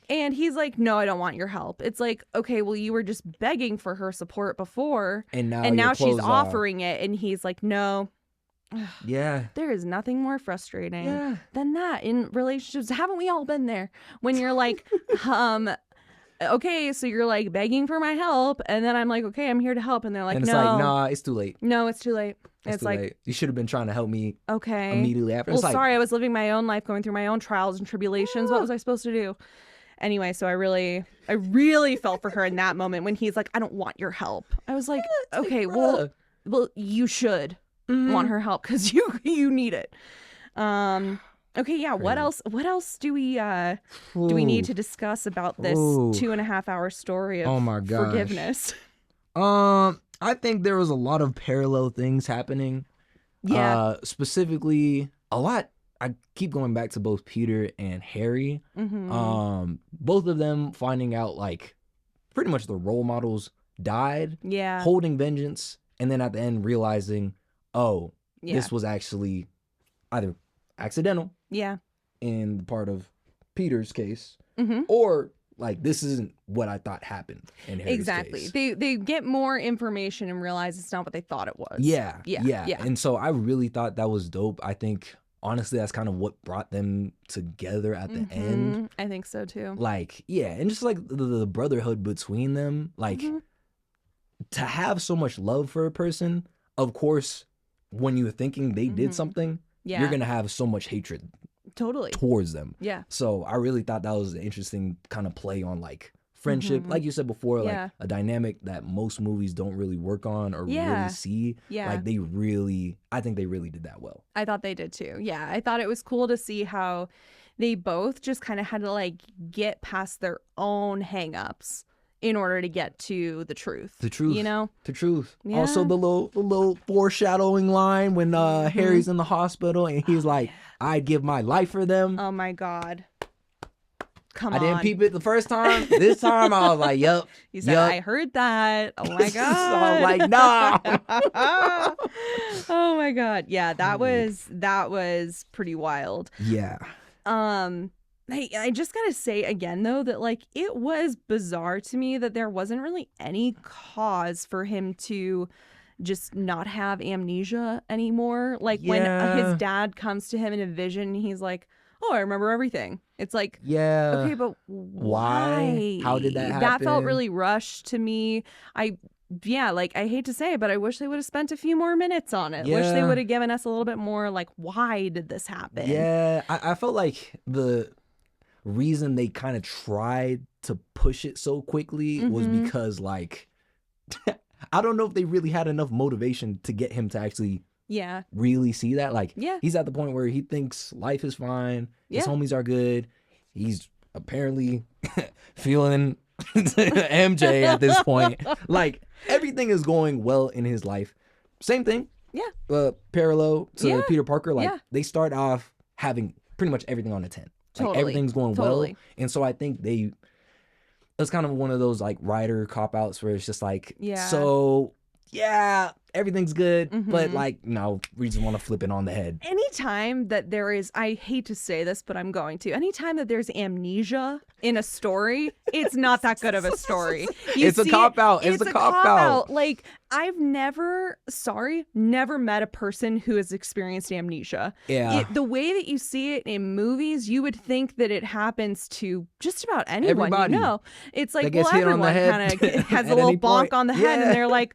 And he's like, no, I don't want your help. It's like, okay, well, you were just begging for her support before. And now she's offering it. And he's like, no. Yeah. There is nothing more frustrating than that in relationships. Haven't we all been there? When you're like, okay, so you're like begging for my help, and then I'm like, okay, I'm here to help, and they're like, and it's no, like, nah, it's too late. No, it's too late. It's too like, late. You should have been trying to help me. Okay. Immediately after. Well, It's like, sorry, I was living my own life, going through my own trials and tribulations. What was I supposed to do? Anyway, so I really felt for her in that moment when he's like, I don't want your help. I was like, okay, well, you should want her help because you need it. Okay, yeah. Crazy. What else do we need to discuss about this 2.5 hour story of forgiveness? I think there was a lot of parallel things happening. Yeah. Specifically, a lot. I keep going back to both Peter and Harry. Both of them finding out like pretty much the role models died. Yeah. Holding vengeance, and then at the end realizing, oh, this was actually either accidental. Yeah. In part of Peter's case, or like this isn't what I thought happened in Harry's case. They get more information and realize it's not what they thought it was. Yeah. And so I really thought that was dope. I think honestly that's kind of what brought them together at the end. I think so too. Like, yeah, and just like the brotherhood between them, like to have so much love for a person, of course, when you're thinking they did something, you're gonna have so much hatred towards them. Yeah. So I really thought that was an interesting kind of play on like friendship, like you said before, like a dynamic that most movies don't really work on or really see. Yeah. Like I think they really did that well. I thought they did too. Yeah. I thought it was cool to see how they both just kind of had to like get past their own hangups in order to get to the truth. The truth. You know? The truth. Yeah. Also the little foreshadowing line when Harry's in the hospital and he's like, I'd give my life for them. Oh my God. Come on. I didn't peep it the first time. This time I was like, yup. He said, I heard that. Oh my God. So I was like, no. Oh my God. Yeah, that was pretty wild. Yeah. I just gotta say again though that like it was bizarre to me that there wasn't really any cause for him to just not have amnesia anymore. Like when his dad comes to him in a vision, he's like, oh, I remember everything. It's like, okay, but why? How did that happen? That felt really rushed to me. Like I hate to say it, but I wish they would have spent a few more minutes on it. Wish they would have given us a little bit more like, why did this happen? Yeah, I felt like the reason they kind of tried to push it so quickly was because like I don't know if they really had enough motivation to get him to actually really see that. Like he's at the point where he thinks life is fine, his homies are good, he's apparently feeling MJ at this point. Like everything is going well in his life. Same thing. Parallel to Peter Parker. Like they start off having pretty much everything on a 10. Like everything's going well. And so I think it's kind of one of those like writer cop-outs where it's just like, everything's good, but like, no, we just want to flip it on the head. Anytime that there is, I hate to say this, but I'm going to, anytime that there's amnesia in a story, it's not that good of a story. It's a cop-out. It's a cop-out. Like, I've never met a person who has experienced amnesia. Yeah. The way that you see it in movies, you would think that it happens to just about anyone. Everybody. You know, it's like, well, everyone kind of has a little bonk on the head and they're like,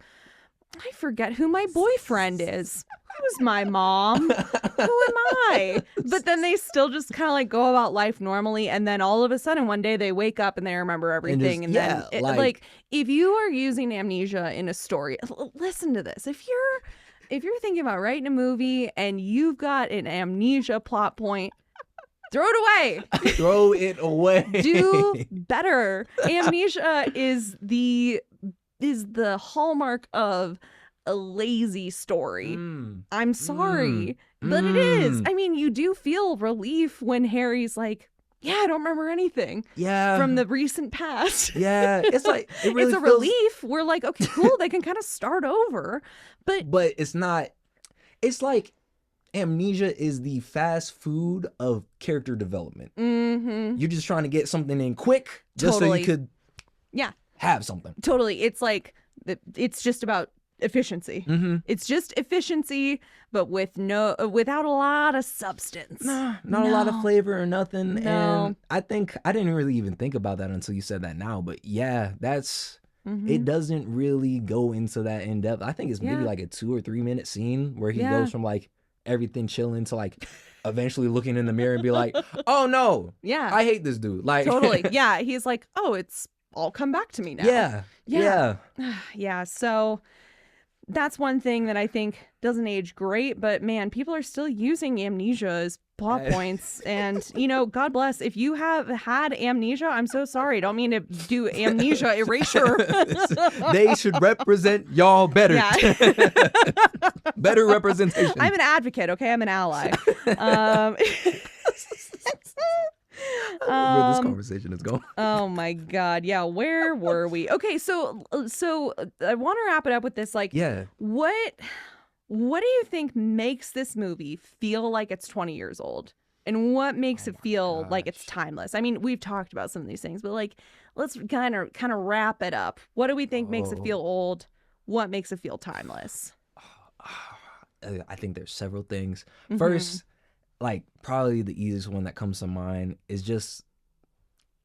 I forget who my boyfriend is. Who's my mom? Who am I? But then they still just kind of like go about life normally, and then all of a sudden one day they wake up and they remember everything. And then like if you are using amnesia in a story, listen to this. If you're thinking about writing a movie and you've got an amnesia plot point, throw it away. Throw it away. Do better. Amnesia is the hallmark of a lazy story. I'm sorry, but it is. I mean, you do feel relief when Harry's like, yeah, I don't remember anything from the recent past. Yeah, it's like, it really it's a relief. We're like, okay, cool, they can kind of start over. But it's not, it's like amnesia is the fast food of character development. You're just trying to get something in quick just so you could have something. Totally. It's like, it's just about efficiency. Mm-hmm. It's just efficiency, but without a lot of substance. Not a lot of flavor or nothing. No. And I think I didn't really even think about that until you said that now. But yeah, that's it doesn't really go into that in depth. I think it's maybe like a 2 or 3 minute scene where he goes from like everything chilling to like eventually looking in the mirror and be like, oh no, I hate this dude. Like totally. Yeah. He's like, oh, it's all come back to me now. Yeah. So that's one thing that I think doesn't age great, but man, people are still using amnesia as plot points. And, you know, God bless. If you have had amnesia, I'm so sorry. Don't mean to do amnesia erasure. They should represent y'all better. Yeah. Better representation. I'm an advocate, okay? I'm an ally. Where this conversation is going. Oh my God. Yeah. Where were we? Okay. So I want to wrap it up with this. Like, what do you think makes this movie feel like it's 20 years old? And what makes it feel like it's timeless? I mean, we've talked about some of these things, but like, let's kind of wrap it up. What do we think makes it feel old? What makes it feel timeless? I think there's several things. First, like probably the easiest one that comes to mind is just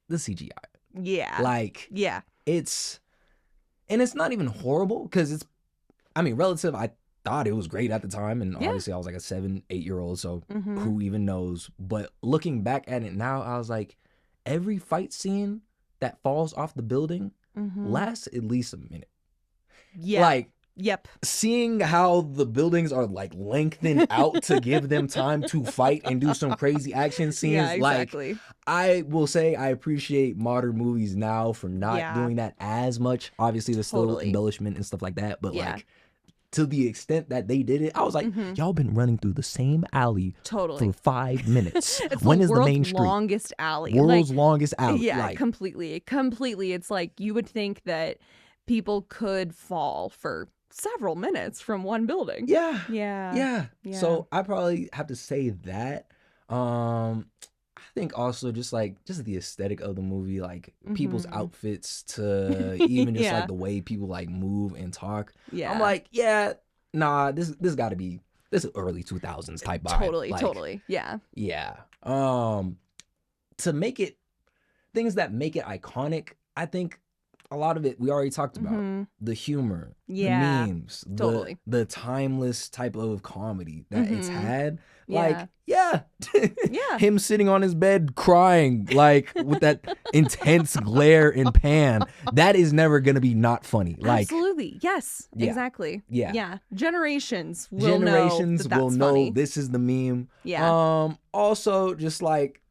the CGI. Yeah. Like, yeah. It's not even horrible because it's, I mean, relative. I thought it was great at the time. And obviously I was like a 7-8-year-old. So who even knows? But looking back at it now, I was like, every fight scene that falls off the building lasts at least a minute. Yeah. Like, yep. Seeing how the buildings are like lengthened out to give them time to fight and do some crazy action scenes. Yeah, exactly. Like, I will say I appreciate modern movies now for not doing that as much. Obviously, there's still embellishment and stuff like that. But like, to the extent that they did it, I was like, y'all been running through the same alley for 5 minutes. It's when is the world's main street? Longest alley. World's longest alley. Yeah, like, completely. It's like you would think that people could fall for several minutes from one building. Yeah. So I probably have to say that. I think also just the aesthetic of the movie, like people's outfits to even just like the way people like move and talk. Yeah. I'm like, this got to be this early 2000s type vibe. Totally. Yeah. Yeah. To make it things that make it iconic, I think a lot of it we already talked about. The humor, the memes, the timeless type of comedy that it's had. Like, him sitting on his bed crying, like with that intense glare and pan. That is never gonna be not funny. Like, absolutely, yes, exactly. Yeah. Generations will know this is the meme. Yeah. Also, just like.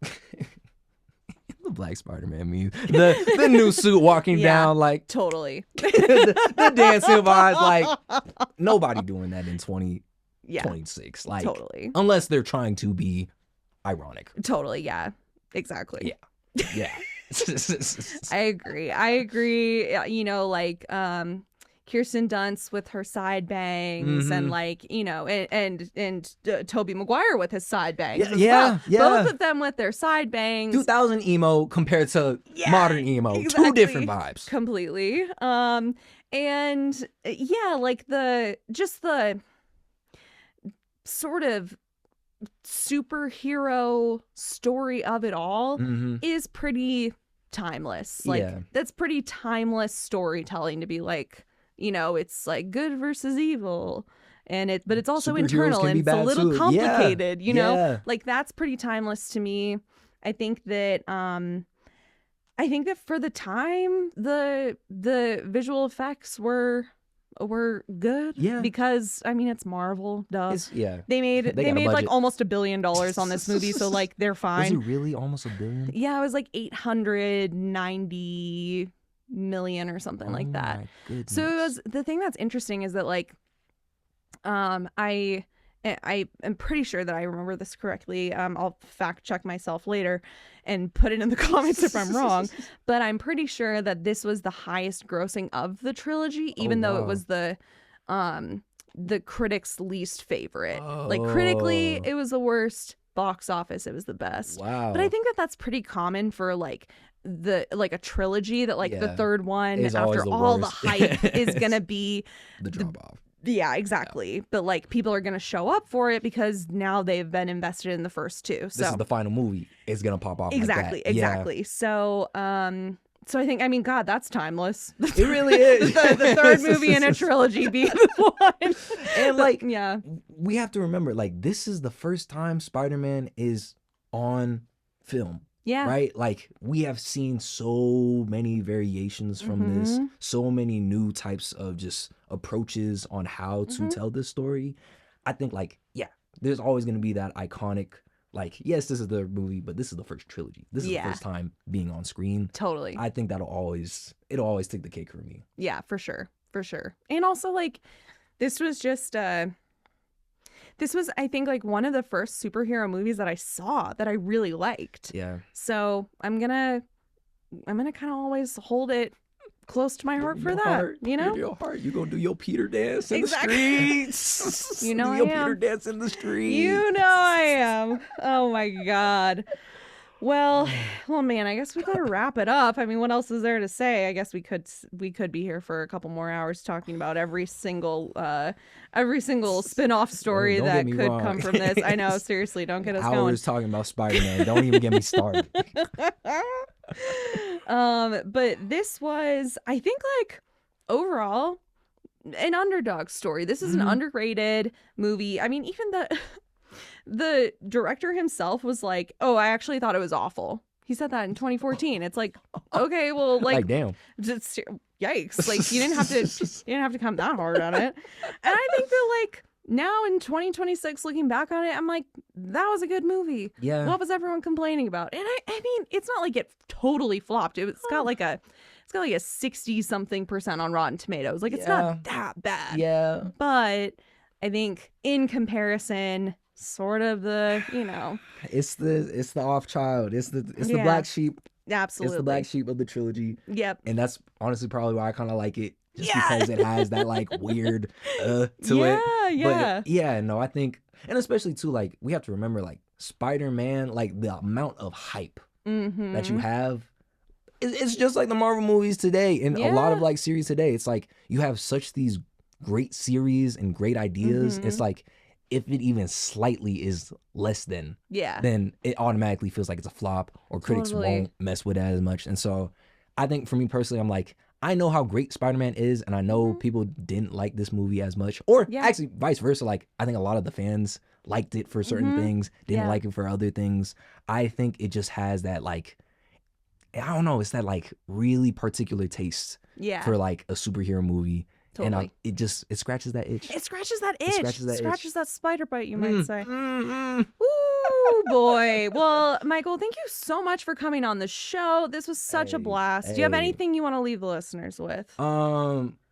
The Black Spider-Man meme, the new suit walking down, like totally the dancing vibes, like nobody doing that in 2026, like totally, unless they're trying to be ironic. Totally, yeah, exactly. Yeah. I agree. You know, like Kirsten Dunst with her side bangs and like, you know, and Tobey Maguire with his side bangs as well. Both of them with their side bangs. 2000 emo compared to modern emo. Exactly. 2 different vibes. Completely. And yeah, like the sort of superhero story of it all is pretty timeless. Like that's pretty timeless storytelling to be like, you know, it's like good versus evil, but it's also internal and it's a little complicated, you know, like that's pretty timeless to me. I think that for the time, the visual effects were good. Because I mean, it's Marvel. Duh. They made like almost $1 billion on this movie, so like they're fine. Was it really almost $1 billion? Yeah, it was like 890 million or something like that. So the thing that's interesting is that like I am pretty sure that I remember this correctly. I'll fact check myself later and put it in the comments if I'm wrong, but I'm pretty sure that this was the highest grossing of the trilogy, even though it was the critics' least favorite. Like critically it was the worst, box office it was the best. Wow. But I think that that's pretty common for like like a trilogy that like the third one It's always after the all the worst. hype is gonna be the drop off. Yeah, exactly. But like people are gonna show up for it because now they've been invested in the first two. So This is the final movie. It's gonna pop off. exactly, like that. exactly. So so I think, I mean, God, that's timeless. It really is. the third movie in a trilogy being the one. And like, yeah, we have to remember, like, this is the first time Spider-Man is on film. Yeah. Right? Like, we have seen so many variations from this, so many new types of just approaches on how to tell this story. I think, like, yeah, there's always going to be that iconic, like, yes, this is the movie, but this is the first trilogy. This is the first time being on screen. Totally. I think it'll always take the cake for me. Yeah, for sure. For sure. And also, like, this was just this was, I think, like one of the first superhero movies that I saw that I really liked. Yeah. So I'm gonna kind of always hold it close to my heart for that. You know, your heart. You gonna do your Peter dance in the streets. You know, your I am. Peter dance in the streets. You know I am. Oh my God. Well, man, I guess we better wrap it up. I mean, what else is there to say? I guess we could be here for a couple more hours talking about every single spin-off story that could come from this. I know, seriously, don't get us going. Hours talking about Spider-Man. Don't even get me started. But this was, I think, like, overall an underdog story. This is an underrated movie. I mean, even the director himself was like, "Oh, I actually thought it was awful." He said that in 2014. It's like, okay, well, like damn, just, yikes! Like you didn't have to come that hard on it. And I think that, like, now in 2026, looking back on it, I'm like, that was a good movie. Yeah. What was everyone complaining about? And I mean, it's not like it totally flopped. It's got like a 60-something% on Rotten Tomatoes. Like, it's not that bad. Yeah. But I think in comparison, sort of the, you know, it's the off child. It's the black sheep. Absolutely. It's the black sheep of the trilogy. Yep. And that's honestly probably why I kind of like it. Just because it has that like weird to it. Yeah. But yeah, no, I think, and especially too, like, we have to remember, like, Spider-Man, like the amount of hype that you have, it's just like the Marvel movies today and a lot of like series today. It's like you have such these great series and great ideas. It's like, if it even slightly is less than, then it automatically feels like it's a flop, or critics won't mess with it as much. And so I think for me personally, I'm like, I know how great Spider-Man is, and I know people didn't like this movie as much, or actually vice versa. Like, I think a lot of the fans liked it for certain things, didn't like it for other things. I think it just has that, like, I don't know, it's that like really particular taste for like a superhero movie. Totally. And it scratches that itch. It scratches that itch. It scratches that spider bite, you might say. Mm-hmm. Ooh, boy. Well, Michael, thank you so much for coming on the show. This was such a blast. Do you have anything you want to leave the listeners with?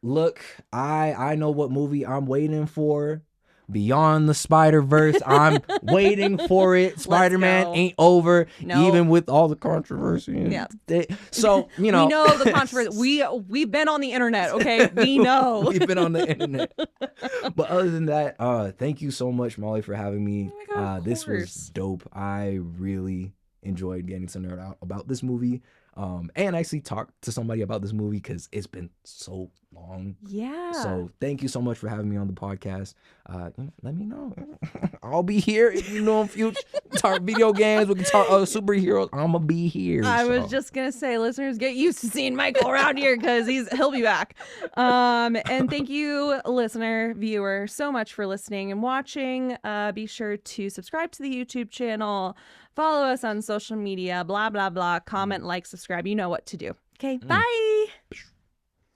Look, I know what movie I'm waiting for. Beyond the Spider-Verse. I'm waiting for it. Spider-Man ain't over, even with all the controversy. Yeah. So, you know. We know the controversy. We've been on the internet, okay? We know. We've been on the internet. But other than that, thank you so much, Molly, for having me. Oh my God, this was dope. I really enjoyed getting to nerd out about this movie. And actually talk to somebody about this movie because it's been so long. Yeah. So thank you so much for having me on the podcast. Let me know. I'll be here if you know in future. Talk video games. We can talk superheroes. I'm gonna be here. I was just gonna say, listeners, get used to seeing Michael around here because he'll be back. And thank you, listener, viewer, so much for listening and watching. Be sure to subscribe to the YouTube channel. Follow us on social media, blah, blah, blah. Comment, like, subscribe. You know what to do. Okay, bye.